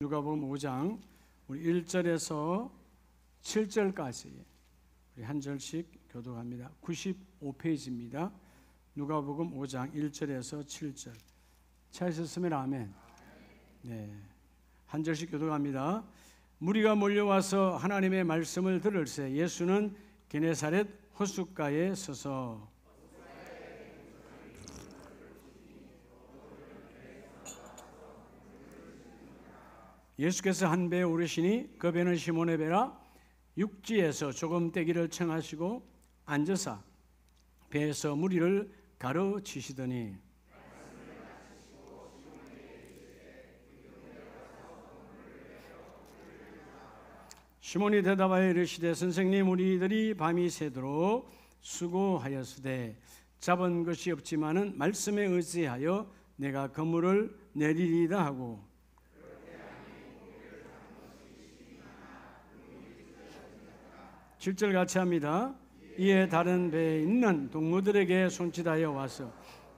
누가복음 5장 우리 1절에서 7절까지 우리 한 절씩 교독합니다. 95페이지입니다. 누가복음 5장 1절에서 7절. 찾으셨으면 아멘. 네, 한 절씩 교독합니다. 무리가 몰려와서 하나님의 말씀을 들을새 예수는 게네사렛 호숫가에 서서 예수께서 한 배에 오르시니 그 배는 시몬의 배라 육지에서 조금 떼기를 청하시고 앉으사 배에서 무리를 가르치시더니 시몬이 대답하여 이르시되 선생님 우리들이 밤이 새도록 수고하였으되 잡은 것이 없지만은 말씀에 의지하여 내가 그물을 내리리다 하고 7절 같이 합니다. 이에 다른 배에 있는 동무들에게 손짓하여 와서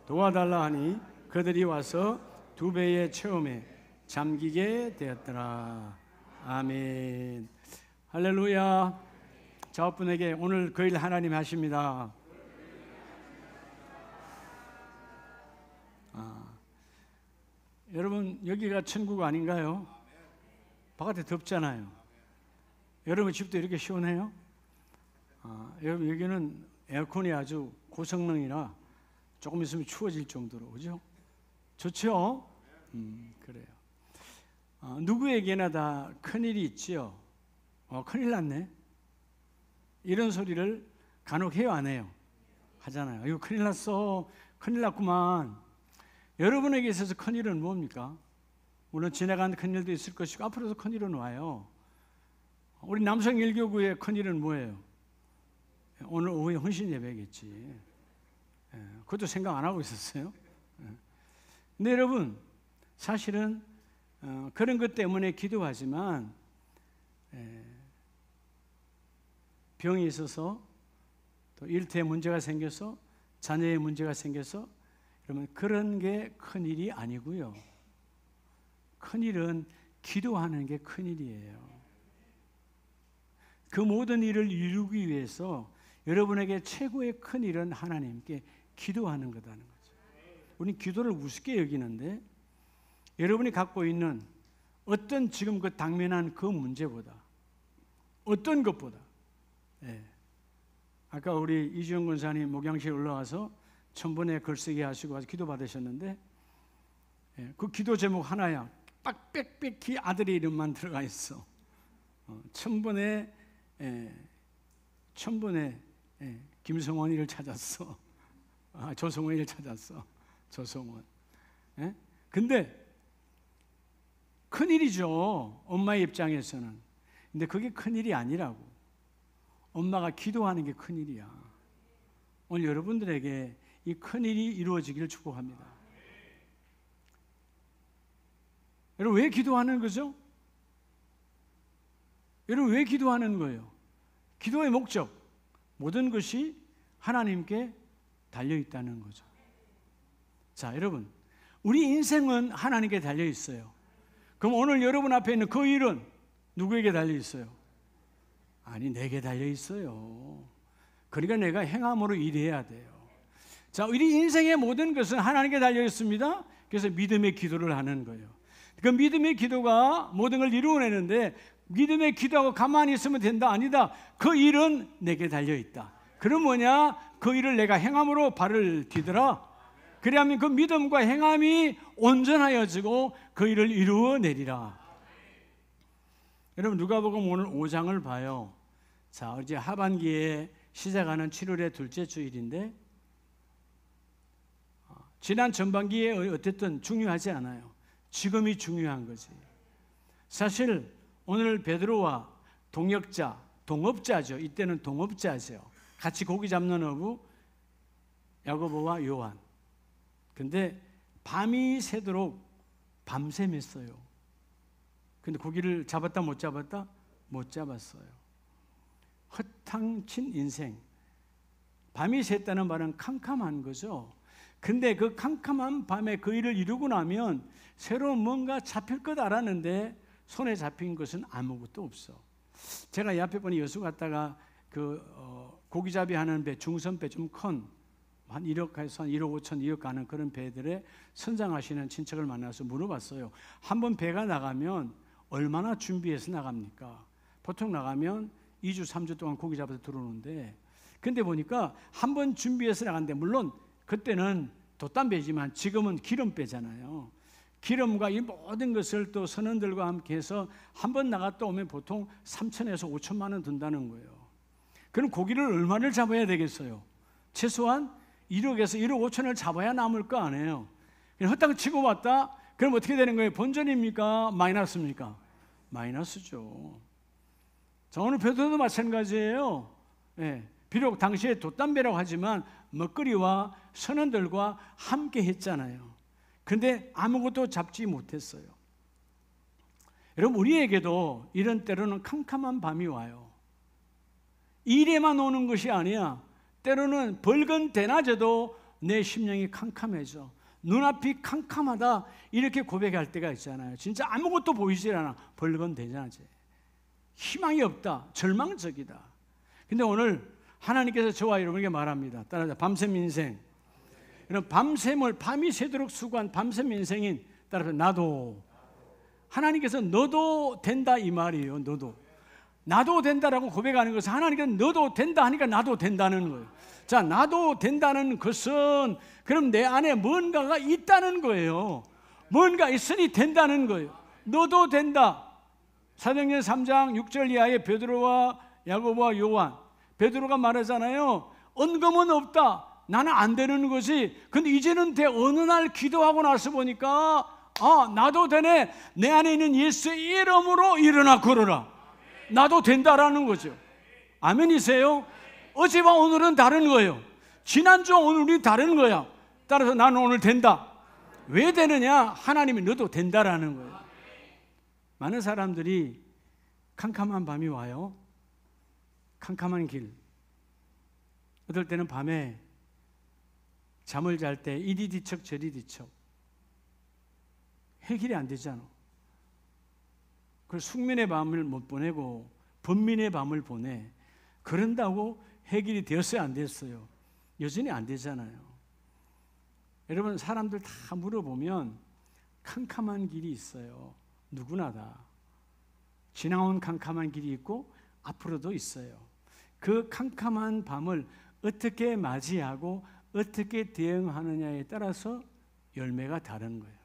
도와달라 하니 그들이 와서 두 배의 체험에 잠기게 되었더라. 아멘. 할렐루야. 저분에게 오늘 그 일 하나님 하십니다. 여러분 여기가 천국 아닌가요? 바깥에 덥잖아요. 여러분 집도 이렇게 시원해요? 여러분 여기는 에어컨이 아주 고성능이라 조금 있으면 추워질 정도로, 그죠? 좋죠? 그래요. 누구에게나 다 큰일이 있지요. 큰일 났네. 이런 소리를 간혹 해요, 안 해요? 하잖아요. 이거 큰일 났어. 큰일 났구만. 여러분에게 있어서 큰일은 뭡니까? 물론 지나간 큰일도 있을 것이고 앞으로도 큰일은 와요. 우리 남성 일교구의 큰일은 뭐예요? 오늘 오후에 헌신 예배겠지. 그것도 생각 안 하고 있었어요. 근데 여러분 사실은 그런 것 때문에 기도하지만 병이 있어서 또 일터에 문제가 생겨서 자녀의 문제가 생겨서 그러면 그런 게 큰일이 아니고요. 큰일은 기도하는 게 큰일이에요. 그 모든 일을 이루기 위해서 여러분에게 최고의 큰 일은 하나님께 기도하는 거다는 거죠. 우리는 기도를 우습게 여기는데 여러분이 갖고 있는 어떤 지금 그 당면한 그 문제보다 어떤 것보다 아까 우리 이주영 권사님 목양실 올라와서 천번에 글쓰기 하시고 와서 기도 받으셨는데 그 기도 제목 하나야. 딱 빽빽히 아들의 이름만 들어가 있어. 천번에 김성원이를 찾았어. 조성원이를 찾았어. 조성원. 근데 큰일이죠. 엄마의 입장에서는. 근데 그게 큰일이 아니라고. 엄마가 기도하는 게 큰일이야. 오늘 여러분들에게 이 큰일이 이루어지기를 축복합니다. 여러분 왜 기도하는 거죠? 여러분 왜 기도하는 거예요? 기도의 목적, 모든 것이 하나님께 달려있다는 거죠. 자, 여러분 우리 인생은 하나님께 달려있어요. 그럼 오늘 여러분 앞에 있는 그 일은 누구에게 달려있어요? 아니, 내게 달려있어요. 그러니까 내가 행함으로 일해야 돼요. 자, 우리 인생의 모든 것은 하나님께 달려있습니다. 그래서 믿음의 기도를 하는 거예요. 그 믿음의 기도가 모든 걸 이루어내는데 믿음의 기도하고 가만히 있으면 된다? 아니다. 그 일은 내게 달려있다. 그럼 뭐냐? 그 일을 내가 행함으로 발을 디더라. 그래야만 그 믿음과 행함이 온전하여지고 그 일을 이루어내리라. 여러분 누가복음 오늘 5장을 봐요. 자, 이제 하반기에 시작하는 7월의 둘째 주일인데 지난 전반기에 어쨌든 중요하지 않아요. 지금이 중요한 거지. 사실 오늘 베드로와 동역자, 동업자죠. 이때는 동업자죠. 같이 고기 잡는 어부 야고보와 요한. 근데 밤이 새도록 밤샘했어요. 근데 고기를 잡았다 못 잡았다? 못 잡았어요. 허탕친 인생. 밤이 샜다는 말은 캄캄한 거죠. 근데 그 캄캄한 밤에 그 일을 이루고 나면 새로운 뭔가 잡힐 것 알았는데 손에 잡힌 것은 아무것도 없어. 제가 이 앞에 보니 여수 갔다가 고기잡이 하는 배, 중선배 좀 큰 한 1억에서 한 1억 5천, 2억 가는 그런 배들에 선장하시는 친척을 만나서 물어봤어요. 한번 배가 나가면 얼마나 준비해서 나갑니까? 보통 나가면 2주, 3주 동안 고기 잡아서 들어오는데, 근데 보니까 한번 준비해서 나갔는데, 물론 그때는 돛담배지만 지금은 기름배잖아요. 기름과 이 모든 것을 또 선원들과 함께 해서 한번 나갔다 오면 보통 3천에서 5천만 원 든다는 거예요. 그럼 고기를 얼마를 잡아야 되겠어요? 최소한 1억에서 1억 5천을 잡아야 남을 거 아니에요. 그냥 헛땅 치고 왔다? 그럼 어떻게 되는 거예요? 본전입니까? 마이너스입니까? 마이너스죠. 자, 오늘 베드로도 마찬가지예요. 예, 비록 당시에 돛담배라고 하지만 먹거리와 선원들과 함께 했잖아요. 그런데 아무것도 잡지 못했어요. 여러분, 우리에게도 이런 때로는 캄캄한 밤이 와요. 일에만 오는 것이 아니야. 때로는 벌건 대낮에도 내 심령이 캄캄해져. 눈앞이 캄캄하다, 이렇게 고백할 때가 있잖아요. 진짜 아무것도 보이질 않아. 벌건 대낮에 희망이 없다, 절망적이다. 근데 오늘 하나님께서 저와 여러분에게 말합니다. 따라서 밤샘 인생, 이런 밤이 새도록 수고한 밤샘 인생인, 따라서 나도, 하나님께서 너도 된다 이 말이에요. 나도 된다라고 고백하는 것은 하나님께서 너도 된다 하니까 나도 된다는 거예요. 자, 나도 된다는 것은 그럼 내 안에 뭔가가 있다는 거예요. 뭔가 있으니 된다는 거예요. 너도 된다. 사도행전 3장 6절 이하에 베드로와 야고보와 요한, 베드로가 말하잖아요. 언금은 없다. 나는 안 되는 거지. 근데 이제는 돼. 어느 날 기도하고 나서 보니까 나도 되네. 내 안에 있는 예수의 이름으로 일어나 걸어라. 나도 된다라는 거죠. 아멘이세요? 어제와 오늘은 다른 거예요. 지난주와 오늘이 다른 거야. 따라서 나는 오늘 된다. 왜 되느냐? 하나님이 너도 된다라는 거예요. 많은 사람들이 캄캄한 밤이 와요. 캄캄한 길. 어떨 때는 밤에 잠을 잘 때 이리 뒤척 저리 뒤척, 해결이 안 되잖아. 그 숙면의 밤을 못 보내고 번민의 밤을 보내. 그런다고 해결이 되었어요? 안 됐어요? 여전히 안 되잖아요. 여러분, 사람들 다 물어보면 캄캄한 길이 있어요. 누구나 다. 지나온 캄캄한 길이 있고 앞으로도 있어요. 그 캄캄한 밤을 어떻게 맞이하고 어떻게 대응하느냐에 따라서 열매가 다른 거예요.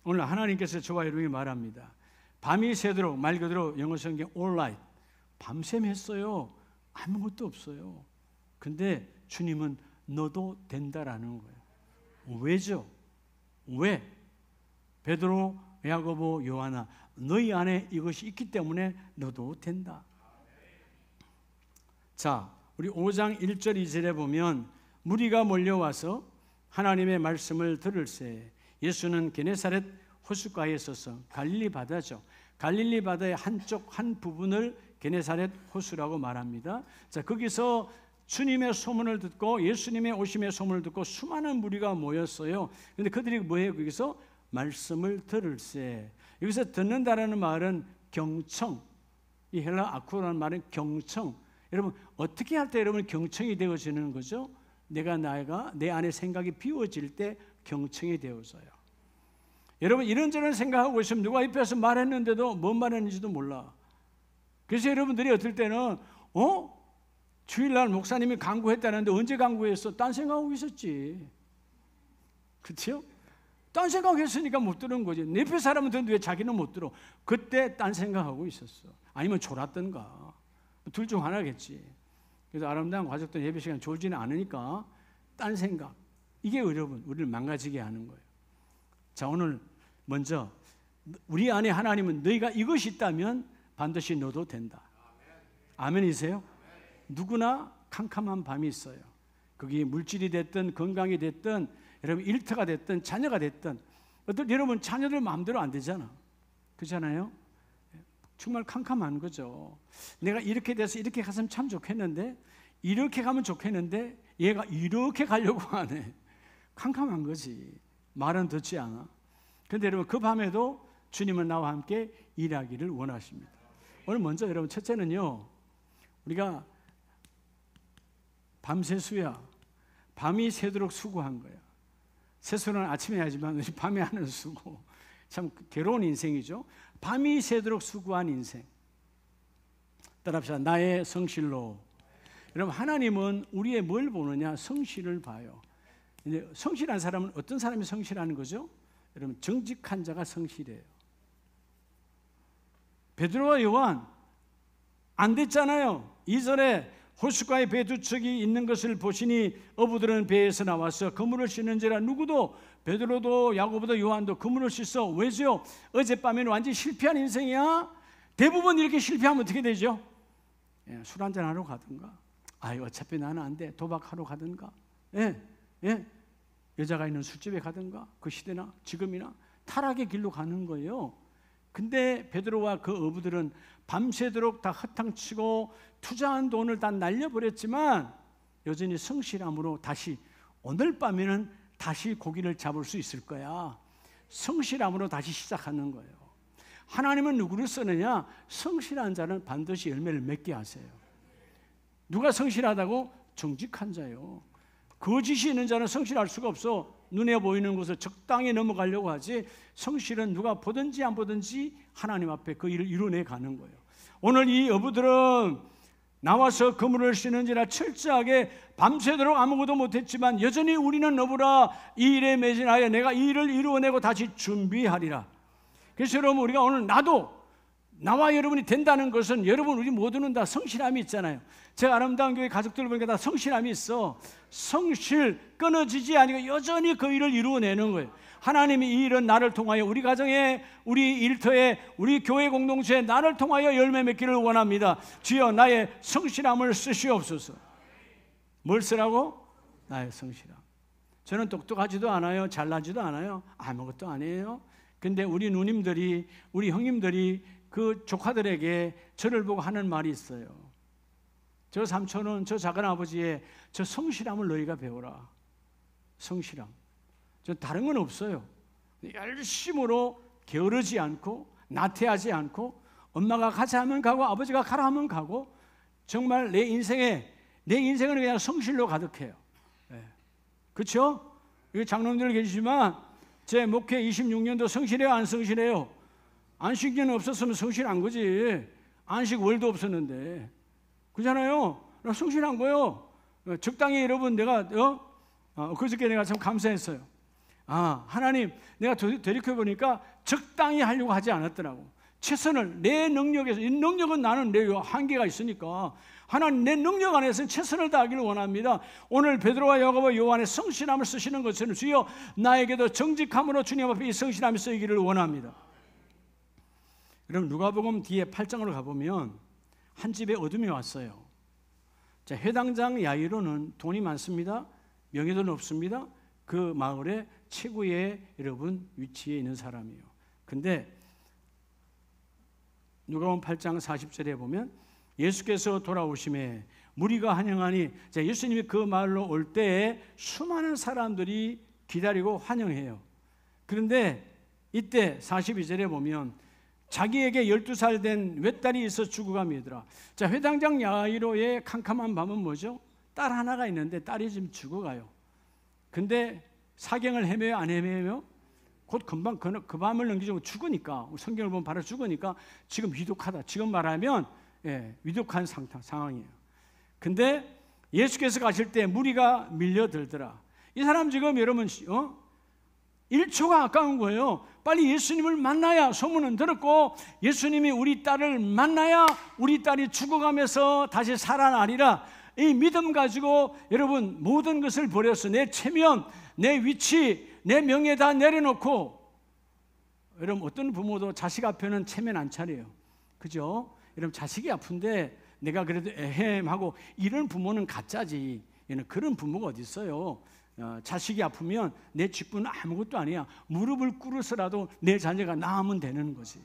오늘 하나님께서 저와 여러분이 말합니다. 밤이 새도록, 말 그대로 영어 성경 all night, 밤샘 했어요. 아무것도 없어요. 근데 주님은 너도 된다라는 거예요. 왜죠? 왜? 베드로, 야고보, 요한아, 너희 안에 이것이 있기 때문에 너도 된다. 자, 우리 5장 1절 2절에 보면 무리가 몰려와서 하나님의 말씀을 들을새 예수는 게네사렛 호숫가에 서서, 갈릴리 바다죠. 갈릴리 바다의 한 부분을 게네사렛 호수라고 말합니다. 자, 거기서 주님의 소문을 듣고 예수님의 오심의 소문을 듣고 수많은 무리가 모였어요. 그런데 그들이 뭐예요? 거기서 말씀을 들을새. 여기서 듣는다라는 말은 경청, 이 헬라 아쿠라는 말은 경청. 여러분, 어떻게 할 때 여러분 경청이 되어지는 거죠? 내가 내 안에 생각이 비워질 때 경청이 되어져요. 여러분, 이런저런 생각하고 있으면 누가 옆에서 말했는데도 뭔 말했는지도 몰라. 그래서 여러분들이 어떨 때는 주일날 목사님이 강구했다는데 언제 강구했어? 딴 생각하고 있었지. 그렇죠? 딴 생각했으니까 못 들은 거지. 내 옆에 사람은 듣는데 왜 자기는 못 들어? 그때 딴 생각하고 있었어. 아니면 졸았던가. 둘 중 하나겠지. 그래서 아름다운 가족들 예배 시간 졸지는 않으니까 딴 생각. 이게 여러분 우리를 망가지게 하는 거예요. 자, 오늘 먼저 우리 안에 하나님은 너희가 이것이 있다면 반드시 너도 된다. 아멘이세요? 누구나 캄캄한 밤이 있어요. 그게 물질이 됐든 건강이 됐든 여러분 일터가 됐든 자녀가 됐든 여러분 자녀들 마음대로 안 되잖아. 그렇잖아요? 정말 캄캄한 거죠. 내가 이렇게 돼서 이렇게 갔으면 참 좋겠는데, 이렇게 가면 좋겠는데 얘가 이렇게 가려고 하네. 캄캄한 거지. 말은 듣지 않아. 그런데 여러분 그 밤에도 주님은 나와 함께 일하기를 원하십니다. 오늘 먼저 여러분, 첫째는요, 우리가 밤새 수야, 밤이 새도록 수고한 거야. 세수는 아침에 하지만 밤에 하는 수고, 참 괴로운 인생이죠. 밤이 새도록 수고한 인생. 따라합시다. 나의 성실로. 여러분, 하나님은 우리의 뭘 보느냐? 성실을 봐요. 이제 성실한 사람은 어떤 사람이 성실한 거죠? 여러분, 정직한 자가 성실해요. 베드로와 요한 안 됐잖아요. 2절에 호숫가에 배 두 척이 있는 것을 보시니 어부들은 배에서 나와서 그물을 씻는지라. 누구도, 베드로도 야고보도 요한도 그물을 씻어. 왜죠? 어젯밤에는 완전히 실패한 인생이야. 대부분 이렇게 실패하면 어떻게 되죠? 술 한잔 하러 가든가, 어차피 나는 안 돼, 도박하러 가든가, 여자가 있는 술집에 가든가, 그 시대나 지금이나 타락의 길로 가는 거예요. 근데 베드로와 그 어부들은 밤새도록 다 허탕치고 투자한 돈을 다 날려버렸지만 여전히 성실함으로 다시, 오늘 밤에는 다시 고기를 잡을 수 있을 거야. 성실함으로 다시 시작하는 거예요. 하나님은 누구를 쓰느냐? 성실한 자는 반드시 열매를 맺게 하세요. 누가 성실하다고? 정직한 자요. 거짓이 있는 자는 성실할 수가 없어. 눈에 보이는 것을 적당히 넘어가려고 하지, 성실은 누가 보든지 안 보든지 하나님 앞에 그 일을 이뤄내 가는 거예요. 오늘 이 어부들은 나와서 그물을 씻는지라 철저하게 밤새도록 아무것도 못했지만 여전히 우리는 어부라 이 일에 매진하여 내가 이 일을 이루어내고 다시 준비하리라. 그래서 여러분, 우리가 오늘 나와 여러분이 된다는 것은, 여러분 우리 모두는 다 성실함이 있잖아요. 제가 아름다운 교회 가족들 보니까 다 성실함이 있어. 성실, 끊어지지 아니고 여전히 그 일을 이루어내는 거예요. 하나님이 이 일은 나를 통하여, 우리 가정에, 우리 일터에, 우리 교회 공동체에 나를 통하여 열매 맺기를 원합니다. 주여 나의 성실함을 쓰시옵소서. 뭘 쓰라고? 나의 성실함. 저는 똑똑하지도 않아요, 잘나지도 않아요, 아무것도 아니에요. 근데 우리 누님들이, 우리 형님들이 그 조카들에게 저를 보고 하는 말이 있어요. 저 삼촌은, 저 작은아버지의 저 성실함을 너희가 배워라. 성실함. 저 다른 건 없어요. 열심으로 게으르지 않고 나태하지 않고, 엄마가 가자 하면 가고 아버지가 가라 하면 가고, 정말 내 인생은 그냥 성실로 가득해요. 그렇죠? 여기 장로님들 계시지만 제 목회 26년도 성실해요, 안 성실해요? 안식년 없었으면 성실한 거지. 안식 월도 없었는데. 그잖아요. 나 성실한 거요. 적당히 여러분, 내가 그저께 내가 참 감사했어요. 하나님, 내가 되돌이켜보니까 적당히 하려고 하지 않았더라고. 최선을, 내 능력에서, 이 능력은 나는 내 한계가 있으니까 하나님, 내 능력 안에서는 최선을 다하기를 원합니다. 오늘 베드로와 야고보 요한의 성실함을 쓰시는 것처럼 주여 나에게도 정직함으로 주님 앞에 이 성실함이 쓰이기를 원합니다. 여러분, 누가복음 뒤에 8장으로 가보면 한 집에 어둠이 왔어요. 자, 회당장 야이로는 돈이 많습니다. 명예도 없습니다. 그 마을의 최고의 여러분 위치에 있는 사람이에요. 근데 누가복음 8장 40절에 보면 예수께서 돌아오심에 무리가 환영하니, 자, 예수님이 그 마을로 올 때에 수많은 사람들이 기다리고 환영해요. 그런데 이때 42절에 보면 자기에게 12살 된 외딸이 있어 죽어가미더라. 자, 회당장 야이로의 캄캄한 밤은 뭐죠? 딸 하나가 있는데 딸이 지금 죽어가요. 근데 사경을 헤매요, 안 헤매요? 곧 금방 그 밤을 넘기고 죽으니까, 성경을 보면 바로 죽으니까 지금 위독하다. 지금 말하면 위독한 상황이에요. 근데 예수께서 가실 때 무리가 밀려들더라. 이 사람 지금 여러분 1초가 아까운 거예요. 빨리 예수님을 만나야, 소문은 들었고 예수님이 우리 딸을 만나야 우리 딸이 죽어가면서 다시 살아나리라. 이 믿음 가지고 여러분 모든 것을 버려서 내 체면, 내 위치, 내 명예 다 내려놓고, 여러분 어떤 부모도 자식 앞에는 체면 안 차려요. 그죠? 여러분 자식이 아픈데 내가 그래도 에헴하고 이런 부모는 가짜지. 그런 부모가 어디 있어요? 자식이 아프면 내 직분은 아무것도 아니야. 무릎을 꿇어서라도 내 자녀가 나으면 되는 거지.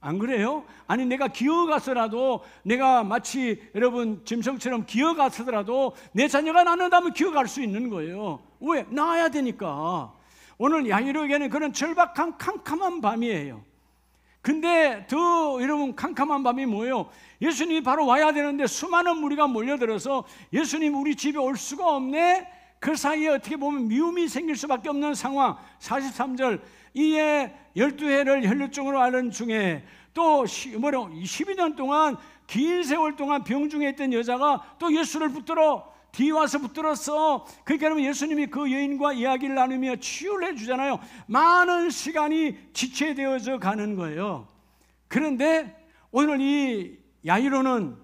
안 그래요? 아니 내가 기어가서라도, 내가 마치 여러분 짐승처럼 기어가서라도 내 자녀가 낳는다면 기어갈 수 있는 거예요. 왜? 낳아야 되니까. 오늘 야이로에게는 그런 절박한 캄캄한 밤이에요. 근데 더 여러분 캄캄한 밤이 뭐예요? 예수님이 바로 와야 되는데 수많은 무리가 몰려들어서 예수님 우리 집에 올 수가 없네. 그 사이에 어떻게 보면 미움이 생길 수밖에 없는 상황. 43절 이에 12해를 혈루증으로 앓은 중에 또 12년 동안 긴 세월 동안 병중에 있던 여자가 또 예수를 붙들어 뒤에 와서 붙들었어. 그러니까 여러분 예수님이 그 여인과 이야기를 나누며 치유를 해주잖아요. 많은 시간이 지체되어져 가는 거예요. 그런데 오늘 이 야이로는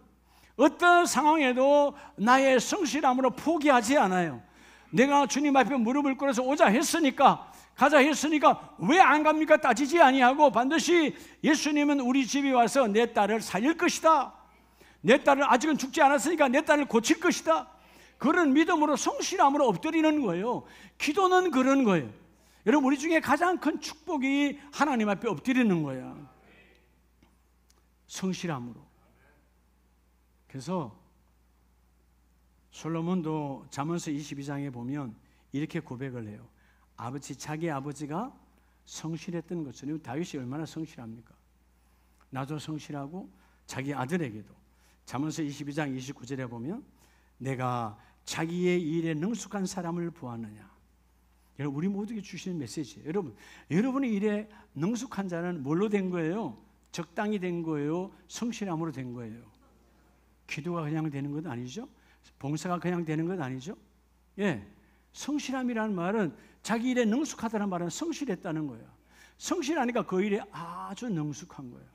어떤 상황에도 나의 성실함으로 포기하지 않아요. 내가 주님 앞에 무릎을 꿇어서 오자 했으니까, 가자 했으니까 왜 안 갑니까? 따지지 아니하고 반드시 예수님은 우리 집에 와서 내 딸을 살릴 것이다. 내 딸을 아직은 죽지 않았으니까 내 딸을 고칠 것이다. 그런 믿음으로 성실함으로 엎드리는 거예요. 기도는 그런 거예요. 여러분 우리 중에 가장 큰 축복이 하나님 앞에 엎드리는 거야. 성실함으로. 그래서 솔로몬도 잠언서 22장에 보면 이렇게 고백을 해요. 자기 아버지가 성실했던 것처럼. 다윗이 얼마나 성실합니까? 나도 성실하고 자기 아들에게도. 잠언서 22장 29절에 보면 내가 자기의 일에 능숙한 사람을 보았느냐. 여러분 우리 모두에게 주시는 메시지예요. 여러분의 일에 능숙한 자는 뭘로 된 거예요? 적당히 된 거예요? 성실함으로 된 거예요? 기도가 그냥 되는 건 아니죠? 봉사가 그냥 되는 건 아니죠? 예, 성실함이라는 말은 자기 일에 능숙하다는 말은 성실했다는 거예요. 성실하니까 그 일에 아주 능숙한 거예요.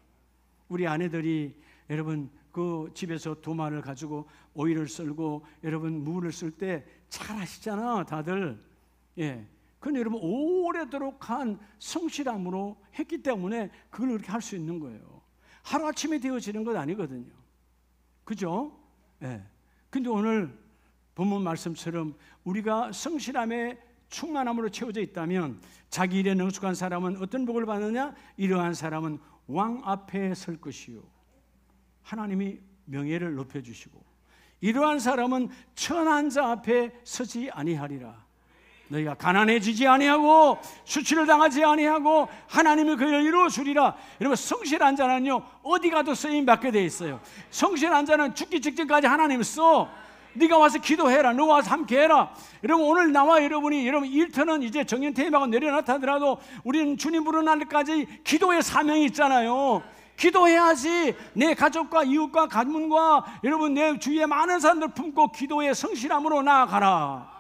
우리 아내들이 여러분 그 집에서 도마를 가지고 오이를 썰고 여러분 무를 쓸 때 잘 하시잖아 다들. 예, 근데 여러분 오래도록 한 성실함으로 했기 때문에 그걸 그렇게 할 수 있는 거예요. 하루아침에 되어지는 건 아니거든요. 그죠? 예. 근데 오늘 본문 말씀처럼 우리가 성실함에 충만함으로 채워져 있다면 자기 일에 능숙한 사람은 어떤 복을 받느냐? 이러한 사람은 왕 앞에 설 것이요 하나님이 명예를 높여주시고 이러한 사람은 천한 자 앞에 서지 아니하리라. 너희가 가난해지지 아니하고 수치를 당하지 아니하고 하나님이 그를 이루어주리라. 여러분 성실한 자는요 어디 가도 쓰임 받게 돼 있어요. 성실한 자는 죽기 직전까지 하나님을 써. 네가 와서 기도해라. 너 와서 함께 해라. 여러분 오늘 나와 여러분이 여러분 일터는 이제 정년퇴임하고 내려놨다 하더라도 우리는 주님 부르는 날까지 기도의 사명이 있잖아요. 기도해야지. 내 가족과 이웃과 가문과 여러분 내 주위에 많은 사람들 품고 기도의 성실함으로 나아가라.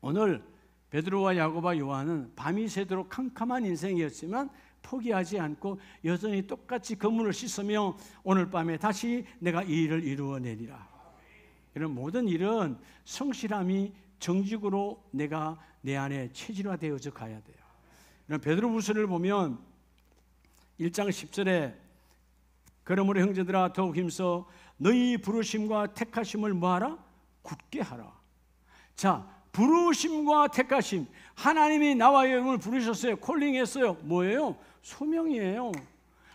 오늘 베드로와 야고보와 요한은 밤이 새도록 캄캄한 인생이었지만 포기하지 않고 여전히 똑같이 그물을 씻으며 오늘 밤에 다시 내가 이 일을 이루어내리라. 이런 모든 일은 성실함이 정직으로 내가 내 안에 체질화되어져 가야 돼요. 베드로후서를 보면 1장 10절에 그러므로 형제들아 더욱 힘써 너희 부르심과 택하심을 뭐하라? 굳게 하라. 자, 부르심과 택하심. 하나님이 나와 여러분을 부르셨어요. 콜링했어요. 뭐예요? 소명이에요.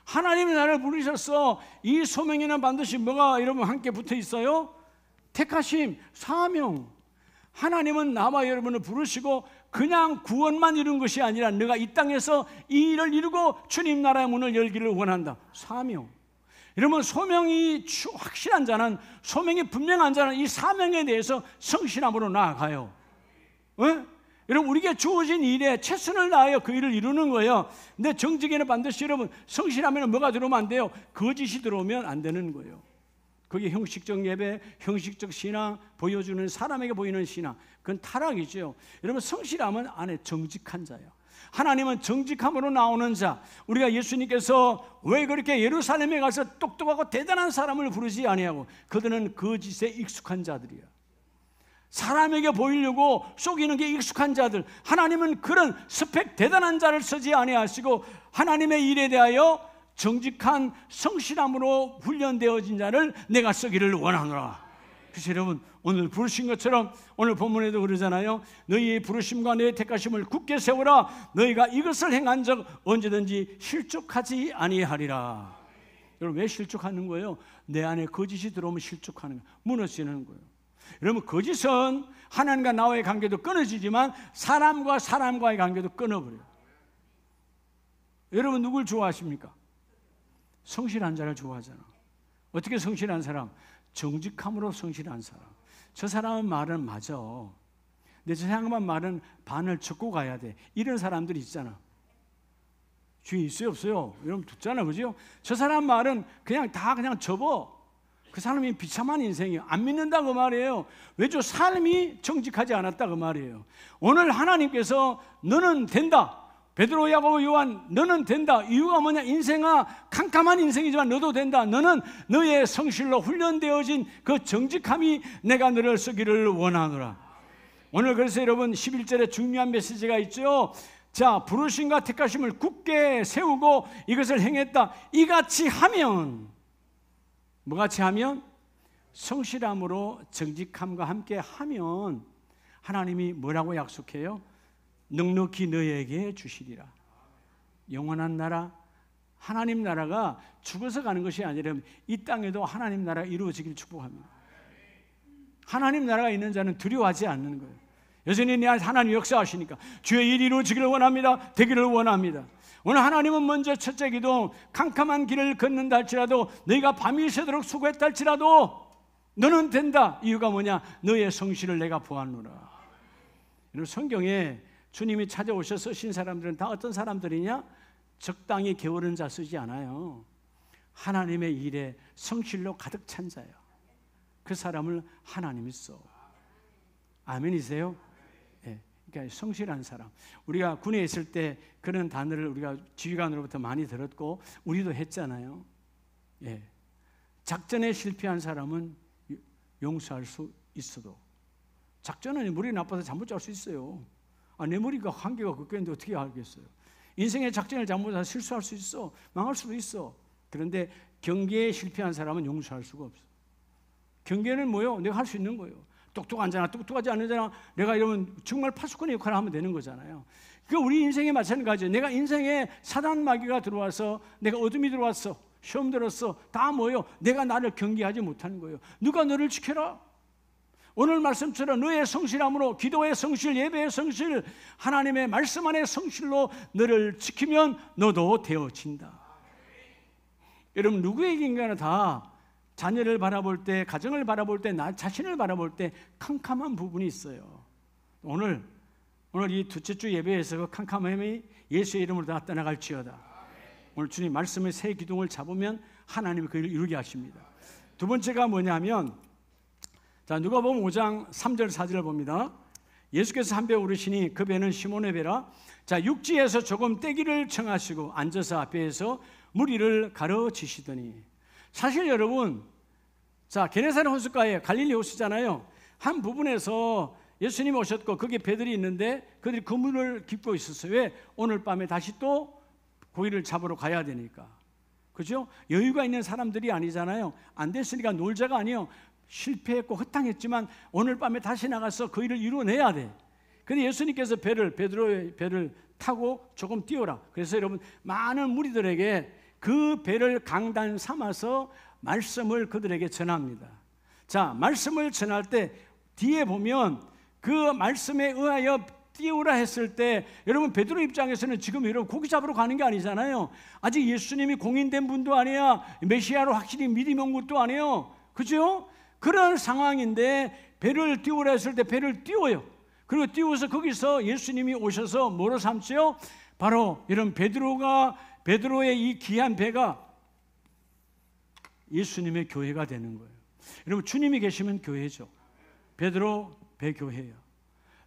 하나님이 나를 부르셨어. 이 소명에는 반드시 뭐가 여러분 함께 붙어 있어요? 택하심, 사명. 하나님은 나와 여러분을 부르시고 그냥 구원만 이룬 것이 아니라 내가 이 땅에서 이 일을 이루고 주님 나라의 문을 열기를 원한다. 사명. 여러분 소명이 확실한 자는, 소명이 분명한 자는 이 사명에 대해서 성실함으로 나아가요. 여러분 우리에게 주어진 일에 최선을 다하여 그 일을 이루는 거예요. 근데 정직에는 반드시 여러분 성실하면 뭐가 들어오면 안 돼요? 거짓이 들어오면 안 되는 거예요. 그게 형식적 예배, 형식적 신앙, 보여주는 사람에게 보이는 신앙, 그건 타락이죠. 여러분 성실함은 안에 정직한 자예요. 하나님은 정직함으로 나오는 자. 우리가 예수님께서 왜 그렇게 예루살렘에 가서 똑똑하고 대단한 사람을 부르지 아니하고 그들은 거짓에 익숙한 자들이야. 사람에게 보이려고 속이는 게 익숙한 자들. 하나님은 그런 스펙 대단한 자를 쓰지 아니하시고 하나님의 일에 대하여 정직한 성실함으로 훈련되어진 자를 내가 쓰기를 원하노라. 그래서 여러분 오늘 부르신 것처럼 오늘 본문에도 그러잖아요. 너희의 부르심과 너희의 택하심을 굳게 세우라. 너희가 이것을 행한 적 언제든지 실족하지 아니하리라. 여러분 왜 실족하는 거예요? 내 안에 거짓이 들어오면 실족하는 거예요. 무너지는 거예요. 여러분 거짓은 하나님과 나와의 관계도 끊어지지만 사람과 사람과의 관계도 끊어버려요. 여러분 누굴 좋아하십니까? 성실한 자를 좋아하잖아. 어떻게 성실한 사람? 정직함으로 성실한 사람. 저 사람은 말은 맞아. 근데 저 사람만 말은 반을 젓고 가야 돼. 이런 사람들이 있잖아. 주위 있어요 없어요? 여러분 듣잖아, 그죠? 저 사람 말은 그냥 다 그냥 접어. 그 사람이 비참한 인생이에요. 안 믿는다 그 말이에요. 왜죠? 삶이 정직하지 않았다 그 말이에요. 오늘 하나님께서 너는 된다. 베드로, 야고보, 요한 너는 된다. 이유가 뭐냐? 인생아 캄캄한 인생이지만 너도 된다. 너는 너의 성실로 훈련되어진 그 정직함이 내가 너를 쓰기를 원하노라. 오늘 그래서 여러분 11절에 중요한 메시지가 있죠. 자, 부르심과 택하심을 굳게 세우고 이것을 행했다. 이같이 하면, 뭐같이 하면? 성실함으로 정직함과 함께 하면 하나님이 뭐라고 약속해요? 넉넉히 너에게 주시리라. 영원한 나라, 하나님 나라가 죽어서 가는 것이 아니라 이 땅에도 하나님 나라가 이루어지길 축복합니다. 하나님 나라가 있는 자는 두려워하지 않는 거예요. 여전히 내 안에 하나님 역사하시니까 주의 일이 이루어지기를 원합니다. 되기를 원합니다. 오늘 하나님은 먼저 첫째 기도, 캄캄한 길을 걷는다 할지라도 너희가 밤이 새도록 수고했다 할지라도 너는 된다. 이유가 뭐냐? 너의 성실을 내가 보았노라. 여러분 성경에 주님이 찾아오셔서 쓰신 사람들은 다 어떤 사람들이냐? 적당히 게으른 자 쓰지 않아요. 하나님의 일에 성실로 가득 찬 자예요. 그 사람을 하나님이 써. 아멘이세요? 예, 그러니까 성실한 사람. 우리가 군에 있을 때 그런 단어를 우리가 지휘관으로부터 많이 들었고 우리도 했잖아요. 예, 작전에 실패한 사람은 용서할 수 있어도 작전은 머리 나빠서 잘못 짤 수 있어요. 내 머리가 한계가 극했는데 어떻게 알겠어요? 인생의 작전을 잘못해서 실수할 수 있어. 망할 수도 있어. 그런데 경계에 실패한 사람은 용서할 수가 없어. 경계는 뭐요? 내가 할 수 있는 거예요. 똑똑한 자나 똑똑하지 않은 자나 내가 이러면 정말 파수꾼의 역할을 하면 되는 거잖아요. 그러니까 우리 인생에 마찬가지예요. 내가 인생에 사단 마귀가 들어와서 내가 어둠이 들어왔어. 시험 들었어. 다 뭐예요? 내가 나를 경계하지 못하는 거예요. 누가 너를 지켜라? 오늘 말씀처럼 너의 성실함으로 기도의 성실, 예배의 성실, 하나님의 말씀 안의 성실로 너를 지키면 너도 되어진다. 여러분 누구에게인가는 다 자녀를 바라볼 때, 가정을 바라볼 때, 나 자신을 바라볼 때 캄캄한 부분이 있어요. 오늘 이 둘째 주 예배에서 그 캄캄함이 예수의 이름으로 다 떠나갈지어다. 오늘 주님 말씀의 새 기둥을 잡으면 하나님이 그를 이루게 하십니다. 두 번째가 뭐냐면, 자, 누가복음 5장 3절 4절을 봅니다. 예수께서 한 배 오르시니 그 배는 시몬의 배라. 자, 육지에서 조금 떼기를 청하시고 앉아서 앞에서 무리를 가르치시더니. 사실 여러분, 자, 게네사렛 호숫가에 갈릴리 호수잖아요. 한 부분에서 예수님이 오셨고 거기에 배들이 있는데 그들이 그물을 깁고 있었어요. 왜? 오늘 밤에 다시 또 고기를 잡으러 가야 되니까. 그죠? 여유가 있는 사람들이 아니잖아요. 안 됐으니까 놀자가 아니에요. 실패했고 허탕했지만 오늘 밤에 다시 나가서 그 일을 이루어내야 돼. 근데 예수님께서 베드로의 배를 타고 조금 띄워라. 그래서 여러분 많은 무리들에게 그 배를 강단 삼아서 말씀을 그들에게 전합니다. 자, 말씀을 전할 때 뒤에 보면 그 말씀에 의하여 띄우라 했을 때 여러분 베드로 입장에서는 지금 여러분 고기 잡으러 가는 게 아니잖아요. 아직 예수님이 공인된 분도 아니야. 메시아로 확실히 믿음이 온 것도 아니에요. 그죠? 그런 상황인데 배를 띄우라 했을 때 배를 띄워요. 그리고 띄워서 거기서 예수님이 오셔서 뭐로 삼지요? 바로 이런 베드로의 이 귀한 배가 예수님의 교회가 되는 거예요. 여러분 주님이 계시면 교회죠. 베드로 배교회예요.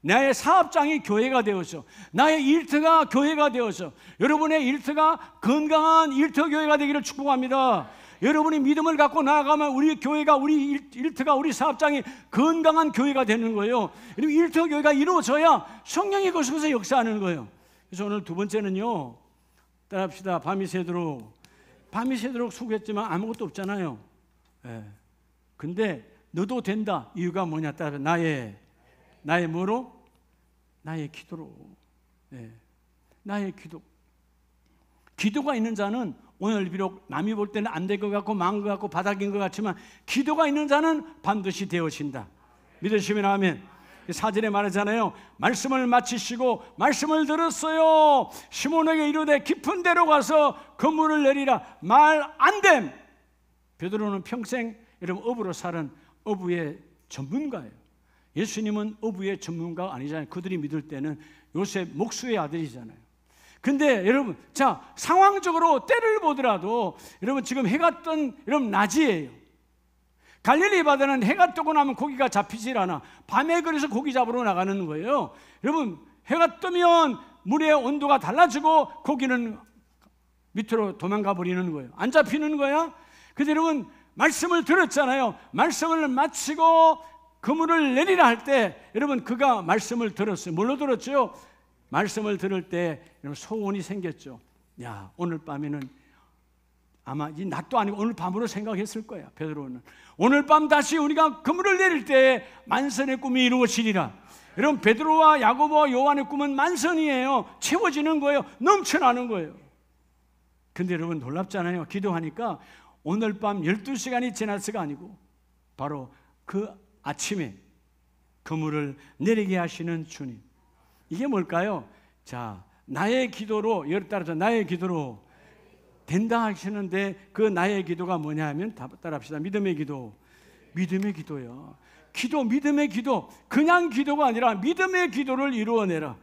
나의 사업장이 교회가 되어서, 나의 일터가 교회가 되어서, 여러분의 일터가 건강한 일터 교회가 되기를 축복합니다. 여러분이 믿음을 갖고 나아가면 우리 교회가, 우리 일터가, 우리 사업장이 건강한 교회가 되는 거예요. 그리고 일터 교회가 이루어져야 성령이 거기서 역사하는 거예요. 그래서 오늘 두 번째는요, 따라합시다. 밤이 새도록 수고했지만 아무것도 없잖아요. 예. 근데 너도 된다. 이유가 뭐냐? 따라 나의 뭐로? 나의 기도로. 예. 나의 기도. 기도가 있는 자는 오늘 비록 남이 볼 때는 안 될 것 같고 망한 것 같고 바닥인 것 같지만 기도가 있는 자는 반드시 되어진다. 믿으시면 아멘. 4절에 말하잖아요. 말씀을 마치시고 말씀을 들었어요. 시몬에게 이르되 깊은 데로 가서 그물을 내리라. 말 안 됨. 베드로는 평생 여러분 어부로 살은 어부의 전문가예요. 예수님은 어부의 전문가가 아니잖아요. 그들이 믿을 때는 요셉 목수의 아들이잖아요. 근데 여러분, 자, 상황적으로 때를 보더라도 여러분 지금 해가 뜬 여러분 낮이에요. 갈릴리 바다는 해가 뜨고 나면 고기가 잡히질 않아. 밤에 그래서 고기 잡으러 나가는 거예요. 여러분, 해가 뜨면 물의 온도가 달라지고 고기는 밑으로 도망가 버리는 거예요. 안 잡히는 거야. 근데 여러분 말씀을 들었잖아요. 말씀을 마치고 그물을 내리라 할 때 여러분 그가 말씀을 들었어요. 뭘로 들었죠? 말씀을 들을 때 소원이 생겼죠. 야, 오늘 밤에는 아마 이 낮도 아니고 오늘 밤으로 생각했을 거야. 베드로는 오늘 밤 다시 우리가 그물을 내릴 때 만선의 꿈이 이루어지리라. 여러분 베드로와 야고보와 요한의 꿈은 만선이에요. 채워지는 거예요. 넘쳐나는 거예요. 근데 여러분 놀랍잖아요. 기도하니까 오늘 밤 12시간이 지났어가 아니고 바로 그 아침에 그물을 내리게 하시는 주님. 이게 뭘까요? 자, 나의 기도로, 여러 따라서 나의 기도로 된다 하시는데 그 나의 기도가 뭐냐 하면 따라합시다. 믿음의 기도. 믿음의 기도요. 기도, 믿음의 기도. 그냥 기도가 아니라 믿음의 기도를 이루어내라.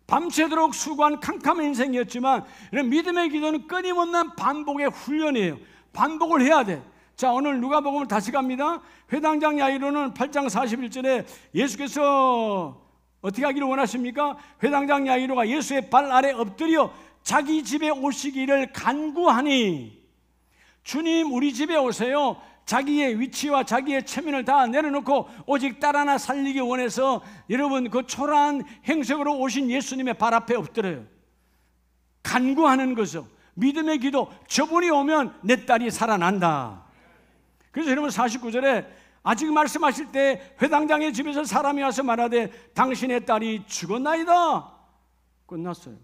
밤새도록 수고한 캄캄한 인생이었지만 이런 믿음의 기도는 끊임없는 반복의 훈련이에요. 반복을 해야 돼. 자, 오늘 누가복음을 다시 갑니다. 회당장 야이로는 8장 41절에 예수께서 어떻게 하기를 원하십니까? 회당장 야이로가 예수의 발 아래 엎드려 자기 집에 오시기를 간구하니, 주님 우리 집에 오세요. 자기의 위치와 자기의 체면을 다 내려놓고 오직 딸 하나 살리기 원해서 여러분 그 초라한 행색으로 오신 예수님의 발 앞에 엎드려요. 간구하는 거죠. 믿음의 기도. 저분이 오면 내 딸이 살아난다. 그래서 여러분 49절에 아직 말씀하실 때 회당장의 집에서 사람이 와서 말하되 당신의 딸이 죽었나이다. 끝났어요.